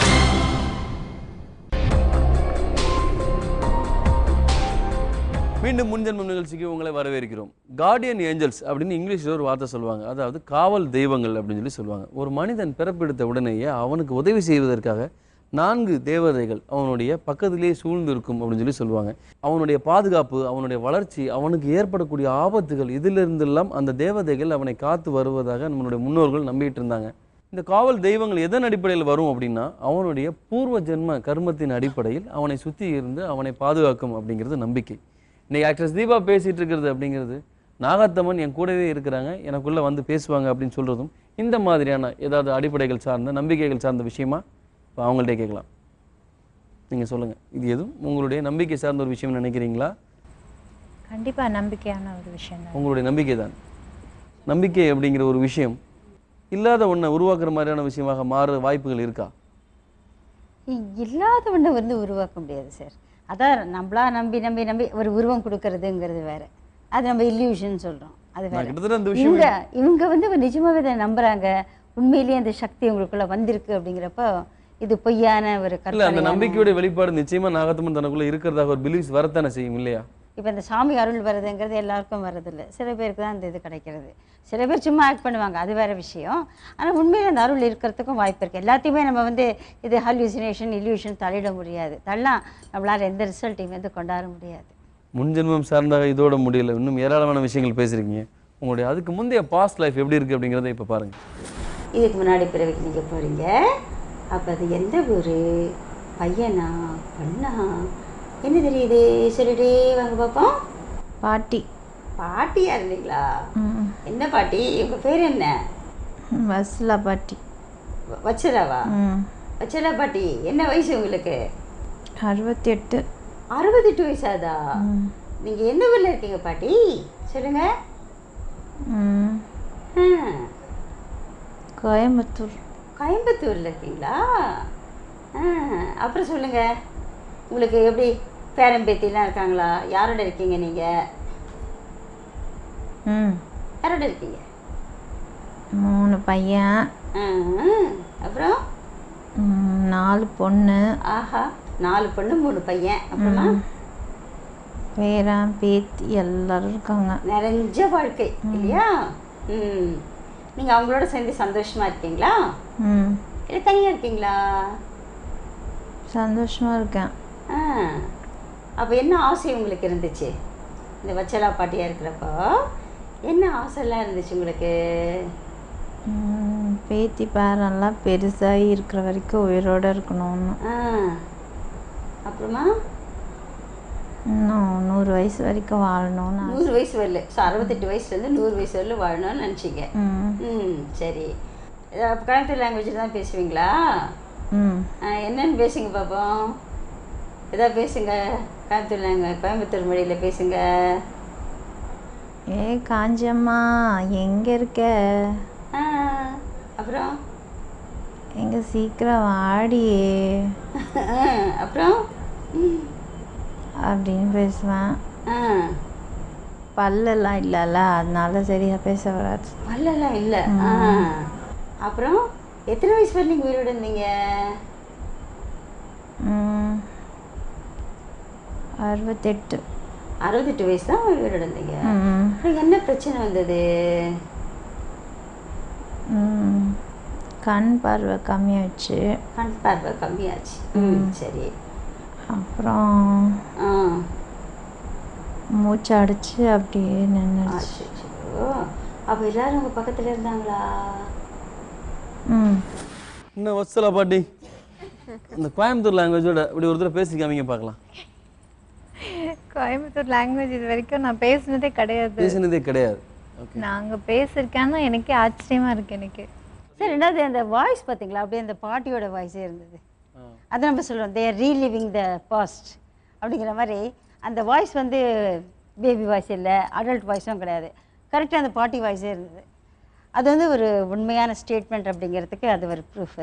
மீண்டும் முன்ஜென்மம் நிகழ்ச்சிக்கு உங்களை வரவேற்கிறோம். கார்டியன் ஏஞ்சல்ஸ் அப்படின்னு இங்கிலீஷில் ஒரு வார்த்தை சொல்லுவாங்க. அதாவது காவல் தெய்வங்கள் அப்படின்னு சொல்லி சொல்லுவாங்க. ஒரு மனிதன் பிறப்பெடுத்த உடனேயே அவனுக்கு உதவி செய்வதற்காக 4 தேவதைகள் அவனுடைய பக்கத்திலேயே சூழ்ந்து இருக்கும் அப்படின்னு சொல்லி சொல்லுவாங்க. அவனுடைய பாதுகாப்பு, அவனுடைய வளர்ச்சி, அவனுக்கு ஏற்படக்கூடிய ஆபத்துகள், இதிலிருந்தெல்லாம் அந்த தேவதைகள் அவனை காத்து வருவதாக நம்மளுடைய முன்னோர்கள் நம்பிட்டு இருந்தாங்க. இந்த காவல் தெய்வங்கள் எதன் அடிப்படையில் வரும் அப்படின்னா, அவனுடைய பூர்வ ஜென்ம கர்மத்தின் அடிப்படையில் அவனை சுற்றி இருந்து அவனை பாதுகாக்கும் அப்படிங்கிறது நம்பிக்கை. இன்னைக்கு ஆக்ட்ரஸ் தீபா பேசிகிட்டு இருக்கிறது அப்படிங்கிறது, நாகாத்தம்மன் என் கூடவே இருக்கிறாங்க, எனக்குள்ளே வந்து பேசுவாங்க அப்படின்னு சொல்கிறதும் இந்த மாதிரியான ஏதாவது அடிப்படைகள் சார்ந்த நம்பிக்கைகள் சார்ந்த விஷயமா? இப்போ அவங்கள்ட்டே கேட்கலாம். நீங்கள் சொல்லுங்கள், இது எதுவும் உங்களுடைய நம்பிக்கை சார்ந்த ஒரு விஷயம் நினைக்கிறீங்களா? கண்டிப்பாக நம்பிக்கையான ஒரு விஷயம் தான். உங்களுடைய நம்பிக்கை தான். நம்பிக்கை அப்படிங்கிற ஒரு விஷயம் இல்லாத ஒன்றை உருவாக்குற மாதிரியான விஷயமாக மாற வாய்ப்புகள் இருக்கா? இல்லாத ஒன்றை வந்து உருவாக்க முடியாது சார். அதான் நம்மளா நம்பி நம்பி நம்பி ஒரு உருவம் கொடுக்கறதுங்கிறது வேற, அது நம்ம இல்யூஷன் சொல்கிறோம், அது வேற. இவங்க வந்து நிஜமாவே இதை நம்புறாங்க, உண்மையிலேயே அந்த சக்தி உங்களுக்குள்ள வந்திருக்கு அப்படிங்கிறப்ப இது பொய்யான ஒரு கருத்து. அந்த நம்பிக்கையோட வெளிப்பாடு நிச்சயமா நாகாத்தம்மன் தனக்குள்ள இருக்கிறதாக ஒரு பிலீஃப்ஸ் வரத்தானே செய்யும் இல்லையா? இப்போ இந்த சாமி அருள் வர்றதுங்கிறது எல்லாருக்கும் வர்றதில்லை, சில பேருக்கு தான் அந்த இது கிடைக்கிறது. சில பேர் சும்மா ஆக்ட் பண்ணுவாங்க, அது வேறு விஷயம். ஆனால் உண்மையில் அந்த அருள் இருக்கிறதுக்கும் வாய்ப்பு இருக்குது. எல்லாத்தையுமே நம்ம வந்து இது ஹல்யூசினேஷன் இல்யூஷன் தள்ளிட முடியாது, தள்ளலாம் நம்மளால் எந்த ரிசல்ட்டையும் வந்து கொண்டாட முடியாது. முன்ஜென்மம் சார்ந்தாக இதோட முடியல, இன்னும் ஏராளமான விஷயங்கள் பேசுகிறீங்க. உங்களுடைய அதுக்கு முந்தைய பாஸ்ட் லைஃப் எப்படி இருக்குது அப்படிங்கிறத இப்போ பாருங்கள். இதுக்கு முன்னாடி பிறவிக்கு நீங்கள் போகிறீங்க, அப்போ அது எந்த ஊர், பையனா பொண்ணா, என்ன தெரியுது சொல்லிட்டே வாங்க பார்ப்போம். பாட்டி. பாட்டியா இருந்தீங்களா? என்ன பாட்டி? உங்கள் பேர் என்ன? வசலா பாட்டி. வச்சலாவா? வச்சலா பாட்டி. என்ன வயசு உங்களுக்கு? 68. 68 வயசாதா? நீங்கள் எந்த ஊரில் இருக்கீங்க பாட்டி சொல்லுங்க? கோயம்புத்தூர். கோயம்புத்தூரில் இருக்கீங்களா? அப்புறம் சொல்லுங்கள், உங்களுக்கு எப்படி பேரம்பேத்திலாம் இருக்காங்களா? யாரோட இருக்கீங்க நீங்கள்? யாரோட இருக்கீங்க? 3 பையன். அப்புறம் 4 பொண்ணு. ஆஹா, 4 பொண்ணு 3 பையன். அப்புறமா பேரன் பேத்தி எல்லாரும் இருக்காங்க. நிறைஞ்ச வாழ்க்கை இல்லையா? நீங்கள் அவங்களோட சேர்ந்து சந்தோஷமாக இருக்கீங்களா? இல்லை தனியாக இருக்கீங்களா? சந்தோஷமாக இருக்கேன். அப்போ என்ன ஆசை உங்களுக்கு இருந்துச்சு இந்த வச்சலா பாட்டியாக இருக்கிறப்போ? என்ன ஆசைலாம் இருந்துச்சு உங்களுக்கு? பேத்தி பேரெல்லாம் பெருசாகி இருக்கிற வரைக்கும் உயிரோடு இருக்கணும்னு. அப்புறமா இன்னும் 100 வயசு வரைக்கும் வாழணும்னு. 100 வயசு வரல, ஸோ 68 வயசுலேருந்து 100 வயசு வரல வாழணும்னு நினச்சிங்க. சரி. கோயம்புத்தூர் லாங்குவேஜில் தான் பேசுவீங்களா? என்னன்னு பேசுங்க பார்ப்போம். எதாவது பேசுங்க, கோயம்புத்தூர் கோயம்புத்தூர் மொழியில் பேசுங்க. ஏ காஞ்சம்மா எங்கே இருக்க? அப்புறம் எங்கே சீக்கிரம் வாடியே. அப்புறம் அப்படின்னு பேசுவேன். பல்லெல்லாம் இல்லைல்ல, அதனால சரியாக பேச வராது. பல்லெல்லாம் இல்லை. அப்புறம் எத்தனை வயசு வரை நீங்கள் உயிரோடு இருந்தீங்க? 68. 68 வயசு தான் உயிரோடு இருந்தீங்க. என்ன பிரச்சனை வந்தது? கண் பார்வை கம்மியாச்சு. கண் பார்வை கம்மியாச்சு. சரி. அப்புறம் மூச்சு அடிச்சு அப்படியே நின்றுச்சு. அப்போ எல்லாரும் உங்கள் பக்கத்தில் இருந்தாங்களா? என்ன வச்சலா பாட்டி இந்த கோயம்புத்தூர் லாங்குவேஜோட இப்படி ஒரு தடவை பேசி காமிங்க பார்க்கலாம். கோயம்புத்தூர் லாங்குவேஜ் இது வரைக்கும் நான் பேசினதே கிடையாது. ஓகே. நாங்கள் பேசியிருக்கேன்னா எனக்கே ஆச்சரியமா இருக்கு எனக்கு. சார் ரெண்டாவது அந்த வாய்ஸ் பார்த்தீங்களா, அப்படியே அந்த பாட்டியோட வாய்ஸே இருந்தது. அதை நம்ம சொல்லுவோம் they are reliving the past அப்படிங்கிற மாதிரி. அந்த வாய்ஸ் வந்து பேபி வாய்ஸ் இல்லை, அடல்ட் வாய்ஸும் கிடையாது, கரெக்டாக அந்த பாட்டி வாய்ஸே இருந்தது. அது வந்து ஒரு உண்மையான ஸ்டேட்மெண்ட் அப்படிங்கிறதுக்கு அது ஒரு ப்ரூஃப்.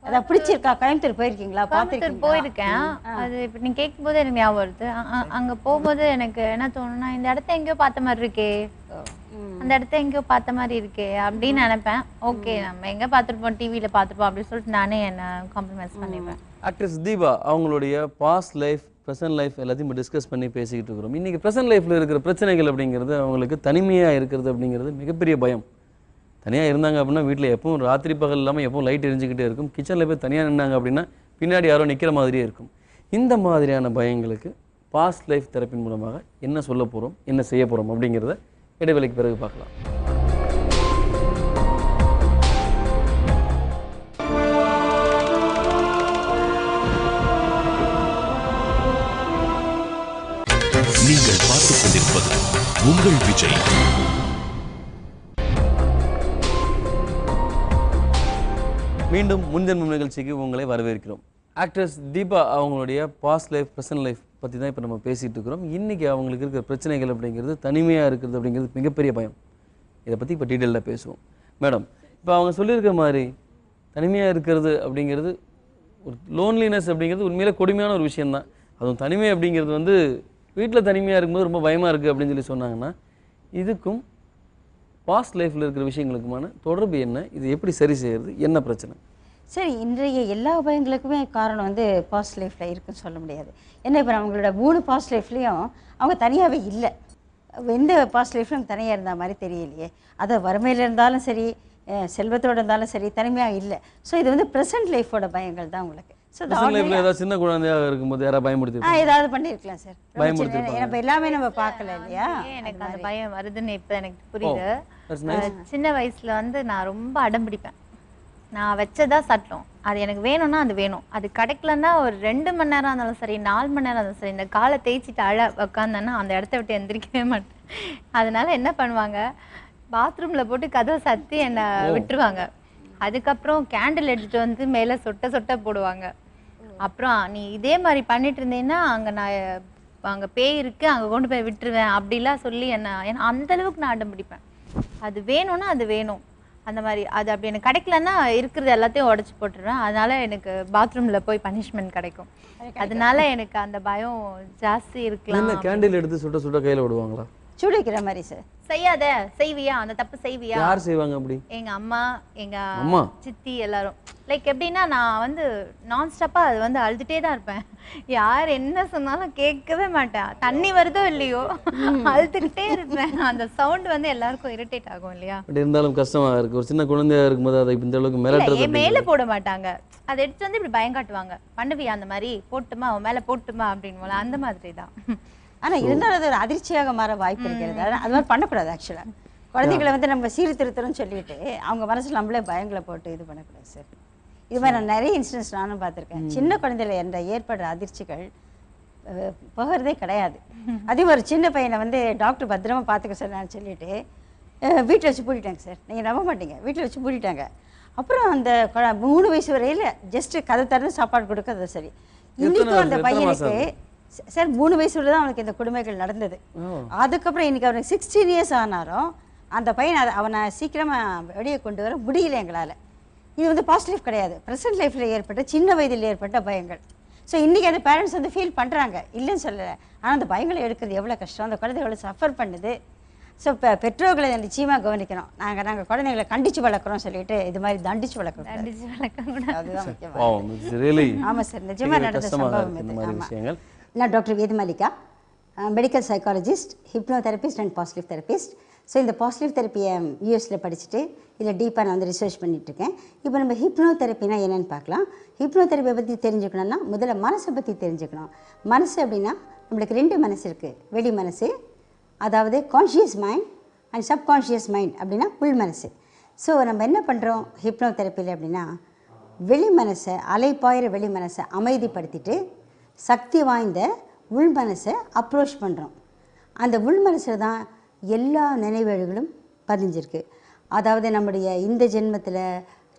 அதான் பிடிச்சிருக்கா? கோயம்புத்தூர் போயிருக்கீங்களா? கோயம்புத்தூர் போயிருக்கேன். அது இப்போ நீ கேட்கும்போது எனக்கு ஞாபகம் வருது. அங்கே போகும்போது எனக்கு என்ன தோணுன்னா, இந்த இடத்த எங்கேயோ பார்த்த மாதிரி இருக்கே, அந்த இடத்த எங்கேயோ பார்த்த மாதிரி இருக்கே அப்படின்னு நினைப்பேன். ஓகே, நம்ம எங்கே பார்த்துருப்போம், டிவியில் பார்த்துருப்போம் அப்படின்னு சொல்லிட்டு நானே என்னை காம்ப்ரமைஸ் பண்ணிப்பேன். ஆக்ட்ரஸ் தீபா அவங்களுடைய பாஸ்ட் லைஃப், ப்ரெசன்ட் லைஃப் எல்லாத்தையும் டிஸ்கஸ் பண்ணி பேசிக்கிட்டு இருக்கிறோம். இன்றைக்கி ப்ரெசன்ட் லைஃப்பில் இருக்கிற பிரச்சனைகள் அப்படிங்கிறது, அவங்களுக்கு தனிமையாக இருக்கிறது அப்படிங்கிறது மிகப்பெரிய பயம். தனியாக இருந்தாங்க அப்படின்னா வீட்டில் எப்பவும் ராத்திரி பகல் இல்லாமல் எப்பவும் லைட் எரிஞ்சுக்கிட்டே இருக்கும். கிச்சனில் போய் தனியாக நின்னாங்க அப்படின்னா பின்னாடி யாரோ நிற்கிற மாதிரியே இருக்கும். இந்த மாதிரியான பயங்களுக்கு பாஸ்ட் லைஃப் தெரப்பின் மூலமாக என்ன சொல்ல போகிறோம், என்ன செய்ய போகிறோம் அப்படிங்கிறத இடைவேளைக்கு பிறகு பார்க்கலாம். நீங்கள் பார்த்துக் கொண்டிருப்பது உங்கள் விஜய். மீண்டும் முன்ஜென்மம் நிகழ்ச்சிக்கு உங்களை வரவேற்கிறோம். ஆக்ட்ரஸ் தீபா அவங்களுடைய பாஸ்ட் லைஃப், ப்ரெசன்ட் லைஃப் பற்றி தான் இப்போ நம்ம பேசிகிட்டு இருக்கிறோம். இன்றைக்கி அவங்களுக்கு இருக்கிற பிரச்சனைகள் அப்படிங்கிறது, தனிமையாக இருக்கிறது அப்படிங்கிறது மிகப்பெரிய பயம். இதை பற்றி இப்போ டீட்டெயிலாக பேசுவோம். மேடம், இப்போ அவங்க சொல்லியிருக்க மாதிரி தனிமையாக இருக்கிறது அப்படிங்கிறது, ஒரு லோன்லினஸ் அப்படிங்கிறது உண்மையிலே கொடுமையான ஒரு விஷயந்தான். அதுவும் தனிமை அப்படிங்கிறது வந்து வீட்டில் தனிமையாக இருக்கும்போது ரொம்ப பயமாக இருக்குது அப்படின்னு சொல்லி சொன்னாங்கன்னா, இதுக்கும் பாஸ்ட் லைஃப்பில் இருக்கிற விஷயங்களுக்குமான தொடர்பு என்ன, இது எப்படி சரி செய்கிறது, என்ன பிரச்சனை? சரி, இன்றைய எல்லா பயங்களுக்குமே காரணம் வந்து பாஸ்ட் லைஃப்பில் இருக்குன்னு சொல்ல முடியாது. ஏன்னா இப்போ அவங்களோட 3 பாஸ்ட் லைஃப்லேயும் அவங்க தனியாகவே இல்லை. எந்த பாஸ்ட் லைஃப்லையும் தனியாக இருந்த மாதிரி தெரியலையே. அதை வறுமையில் இருந்தாலும் சரி, செல்வத்தோடு இருந்தாலும் சரி, தனிமையாக இல்லை. ஸோ இது வந்து ப்ரெசன்ட் லைஃபோட பயங்கள் தான் உங்களுக்கு. ஸோ ஏதாவது சின்ன குழந்தையாக இருக்கும்போது யாராவது பயமுடுத்தி ஏதாவது பண்ணியிருக்கலாம் சார். இப்போ எல்லாமே நம்ம பார்க்கல இல்லையா? எனக்கு அந்த பயம் வருதுன்னு இப்போ எனக்கு புரியுது. சின்ன வயசில் வந்து நான் ரொம்ப அடம் பிடிப்பேன். நான் வச்சதா சட்டம், அது எனக்கு வேணும்னா அது வேணும். அது கிடைக்கலன்னா ஒரு 2 மணி நேரம் இருந்தாலும் சரி, 4 மணி நேரம் இருந்தாலும் சரி, இந்த காலை தேய்ச்சிட்டு அழ உட்காந்தேன்னா அந்த இடத்த விட்டு எந்திரிக்கவே மாட்டேன். அதனால என்ன பண்ணுவாங்க, பாத்ரூமில் போட்டு கதவை சத்தி என்னை விட்டுருவாங்க. அதுக்கப்புறம் கேண்டில் எடுத்துகிட்டு வந்து மேலே சொட்ட போடுவாங்க. அப்புறம் நீ இதே மாதிரி பண்ணிட்டு இருந்தேன்னா அங்கே பேய் இருக்கு, அங்கே கொண்டு போய் விட்டுருவேன் அப்படிலாம் சொல்லி ஏன்னா அந்தளவுக்கு நான் அடம் பிடிப்பேன். அது வேணும்னா அது வேணும், அந்த மாதிரி. அது அப்படி எனக்கு கிடைக்கலன்னா இருக்கிறது எல்லாத்தையும் உடச்சி போட்டுருவேன். அதனால எனக்கு பாத்ரூமில் போய் பனிஷ்மெண்ட் கிடைக்கும். அதனால எனக்கு அந்த பயம் ஜாஸ்தி இருக்கலாம். என்ன கேண்டில் எடுத்து சுட்ட கையில் விடுவாங்களா? சுட வைக்கிற மாதிரி சார். செய்யாத, செய்வியா, அந்த தப்பு செய்வியா? யார் செய்வாங்க அப்படி? எங்க அம்மா, எங்க சித்தி எல்லாரும். லைக் எப்படின்னா, நான் வந்து நான் ஸ்டாப்பா அது வந்து அழுதுட்டே தான் இருப்பேன். யார் என்ன சொன்னாலும் கேட்கவே மாட்டேன். தண்ணி வருதோ இல்லையோ அழுதுகிட்டே இருப்பேன். அந்த சவுண்ட் வந்து எல்லாருக்கும் இரிட்டேட் ஆகும் இல்லையா? அப்படி இருந்தாலும் கஷ்டமா இருக்கு. ஒரு சின்ன குழந்தையா இருக்கும்போது அதை இந்த அளவுக்கு மிரட்டுறது. மேல போட மாட்டாங்க, அதை எடுத்து வந்து இப்படி பயம் காட்டுவாங்க. பண்ணுவியா அந்த மாதிரி, போட்டுமா அவன் மேல போட்டுமா அப்படின்னு, அந்த மாதிரி தான். ஆனால் இருந்தாலும் அது ஒரு அதிர்ச்சியாக மாற வாய்ப்பு இருக்கிறது. அது மாதிரி பண்ணக்கூடாது. ஆக்சுவலாக குழந்தைகளை வந்து நம்ம சீர்திருத்தம்னு சொல்லிட்டு அவங்க மனசில் நம்மளே பயங்களை போட்டு இது பண்ணக்கூடாது சார். இது மாதிரி நான் நிறைய இன்சிடென்ட்ஸ் நானும் பார்த்துருக்கேன். சின்ன குழந்தையில என்ற ஏற்படுற அதிர்ச்சிகள் போகிறதே கிடையாது. அதே ஒரு சின்ன பையனை வந்து டாக்டர் பத்திரமா பார்த்துக்க சொன்னான்னு சொல்லிட்டு வீட்டில் வச்சு பூட்டிட்டாங்க சார். நீங்கள் நம்ப மாட்டீங்க, வீட்டில் வச்சு பூட்டிட்டாங்க. அப்புறம் அந்த 3 வயசு வரையில் ஜஸ்ட்டு கதை திறந்து சாப்பாடு கொடுக்கறது சரி. இன்றைக்கும் அந்த பையனுக்கு சார் 3 வயசுல தான் அவனுக்கு இந்த கொடுமைகள் நடந்தது. அதுக்கப்புறம் இன்னைக்கு அவனுக்கு 16 இயர்ஸ் ஆனாலும் அந்த பையன் அவனை சீக்கிரமாக வெளியே கொண்டு வர முடியல எங்களால். இது வந்து பாஸ்ட் லைஃப் கிடையாது, ப்ரெசன்ட் லைஃப்பில் ஏற்பட்ட சின்ன வயதில் ஏற்பட்ட பயங்கள். ஸோ இன்றைக்கி அந்த பேரண்ட்ஸ் வந்து ஃபீல் பண்ணுறாங்க, இல்லைன்னு சொல்லலை. ஆனால் அந்த பயங்களை எடுக்கிறது எவ்வளோ கஷ்டம், அந்த குழந்தை எவ்வளோ சஃபர் பண்ணுது. ஸோ இப்போ பெற்றோர்களை நிச்சயமாக கவனிக்கணும். நாங்கள் குழந்தைங்களை கண்டித்து வளர்க்குறோம் சொல்லிட்டு இது மாதிரி தண்டிச்சு வளர்க்குறோம். அதுதான் முக்கியம். ஆமாம் சார், நிஜமாக நடந்த சம்பவம் இது. நான் doctor Vedamalika, medical psychologist, hypnotherapist and positive therapist. So இந்த பாசிட்டிவ் தெரப்பியை யூஎஸில் படிச்சுட்டு இதில் டீப்பாக நான் வந்து ரிசர்ச் பண்ணிகிட்ருக்கேன். இப்போ நம்ம ஹிப்னோதெரப்பினா என்னென்னு பார்க்கலாம். ஹிப்னோதெரப்பியை பற்றி தெரிஞ்சுக்கணும்னா முதல்ல மனசை பற்றி தெரிஞ்சுக்கணும். மனசு அப்படின்னா நம்மளுக்கு 2 மனசு இருக்குது. வெளி மனசு, அதாவது conscious mind, and subconscious mind அப்படின்னா உள் மனசு. ஸோ நம்ம என்ன பண்ணுறோம் ஹிப்னோதெரப்பியில் அப்படின்னா, வெளி மனசை, அலைப்பாயிற வெளி மனசை அமைதிப்படுத்திட்டு சக்தி வாய்ந்த உள் மனசை அப்ரோச் பண்ணுறோம். அந்த உள் மனசில் தான் எல்லா நினைவுகளும் பதிஞ்சிருக்கு. அதாவது நம்முடைய இந்த ஜென்மத்தில்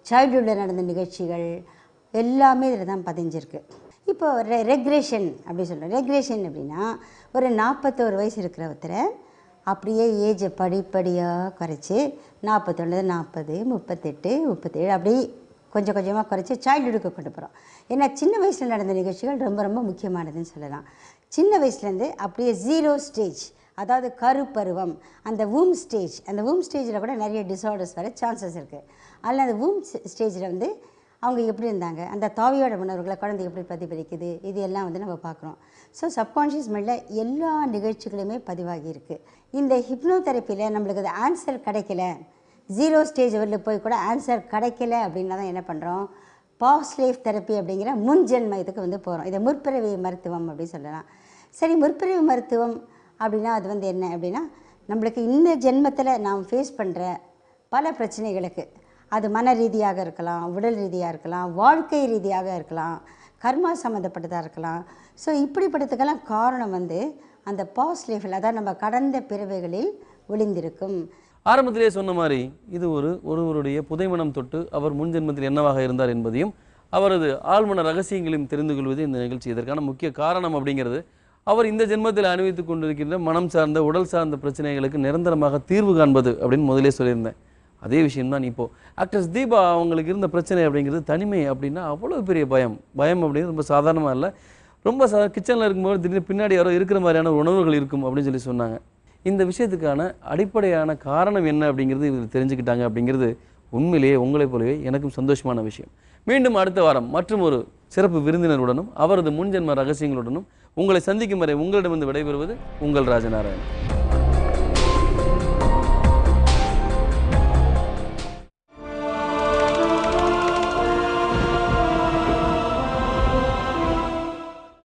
சைல்டுஹுட்டில் நடந்த நிகழ்ச்சிகள் எல்லாமே இதில் தான் பதிஞ்சிருக்கு. இப்போ ரெக்ரேஷன் அப்படி சொல்கிறோம். ரெக்ரேஷன் அப்படின்னா ஒரு 41 வயசு இருக்கிற ஒருத்தரை அப்படியே ஏஜை படிப்படியாக குறைச்சி 41, 40, 38, 37 அப்படி கொஞ்சம் கொஞ்சமாக குறைச்சி சைல்டுஹுட்டுக்கு கொண்டு போகிறோம். ஏன்னா சின்ன வயசில் நடந்த நிகழ்ச்சிகள் ரொம்ப ரொம்ப முக்கியமானதுன்னு சொல்லலாம். சின்ன வயசுலேருந்து அப்படியே 0 ஸ்டேஜ், அதாவது கருப்பருவம், அந்த வூம் ஸ்டேஜ், அந்த வூம் ஸ்டேஜில் கூட நிறைய டிஸார்டர்ஸ் வர சான்சஸ் இருக்குது. அதில் அந்த வூம் ஸ்டேஜில் வந்து அவங்க எப்படி இருந்தாங்க, அந்த தாவியோட உணர்வுகளை குழந்தை எப்படி பிரதிபலிக்குது, இது எல்லாம் வந்து நம்ம பார்க்குறோம். ஸோ சப்கான்ஷியஸ் மைண்டில் எல்லா நிகழ்ச்சிகளுமே பதிவாகி இருக்குது. இந்த ஹிப்னோதெரப்பியில் நம்மளுக்கு அது ஆன்சர் கிடைக்கல, 0 ஸ்டேஜ் வரலில் போய் கூட ஆன்சர் கிடைக்கல அப்படின்னா தான் என்ன பண்ணுறோம், பாஸ்ட் லைஃப் தெரப்பி அப்படிங்கிற முன்ஜென்ம இதுக்கு வந்து போகிறோம். இதை முற்பிறவி மருத்துவம் அப்படின்னு சொல்லலாம். சரி, முற்பிறவி மருத்துவம் அப்படின்னா அது வந்து என்ன அப்படின்னா, நம்மளுக்கு இந்த ஜென்மத்தில் நாம் ஃபேஸ் பண்ணுற பல பிரச்சனைகளுக்கு, அது மன ரீதியாக இருக்கலாம், உடல் ரீதியாக இருக்கலாம், வாழ்க்கை ரீதியாக இருக்கலாம், கர்மா சம்மந்தப்பட்டதாக இருக்கலாம். ஸோ இப்படிப்பட்டதுக்கெல்லாம் காரணம் வந்து அந்த பாஸ்ட் லைஃப்பில், அதான் நம்ம கடந்த பிறவைகளில் ஒளிந்திருக்கும். ஆரம்பத்திலே சொன்ன மாதிரி இது ஒருவருடைய புதைமனம் தொட்டு அவர் முன்ஜென்மத்தில் என்னவாக இருந்தார் என்பதையும் அவரது ஆழ்மன ரகசியங்களையும் தெரிந்து கொள்வது இந்த நிகழ்ச்சி. இதற்கான முக்கிய காரணம் அப்படிங்கிறது அவர் இந்த ஜென்மத்தில் அனுபவித்துக் கொண்டிருக்கின்ற மனம் சார்ந்த உடல் சார்ந்த பிரச்சனைகளுக்கு நிரந்தரமாக தீர்வு காண்பது அப்படின்னு முதலே சொல்லியிருந்தேன். அதே விஷயம்தான் இப்போது ஆக்ட்ரஸ் தீபா அவங்களுக்கு இருந்த பிரச்சனை அப்படிங்கிறது தனிமை அப்படின்னா அவ்வளோ பெரிய பயம் அப்படிங்கிறது ரொம்ப சாதாரணமாக இல்லை. ரொம்ப கிச்சனில் இருக்கும்போது திடீர்னு பின்னாடி யாரோ இருக்கிற மாதிரியான உணர்வுகள் இருக்கும் அப்படின்னு சொல்லி சொன்னாங்க. இந்த விஷயத்துக்கான அடிப்படையான காரணம் என்ன அப்படிங்கிறது இவர் தெரிஞ்சுக்கிட்டாங்க அப்படிங்கிறது உண்மையிலேயே உங்களைப் போலவே எனக்கும் சந்தோஷமான விஷயம். மீண்டும் அடுத்த வாரம் மற்றும் ஒரு சிறப்பு விருந்தினருடனும் அவரது முன்ஜென்ம ரகசியங்களுடனும் உங்களை சந்திக்கும் வரை உங்களிடமிருந்து விடைபெறுவது உங்கள் ராஜநாராயணன்.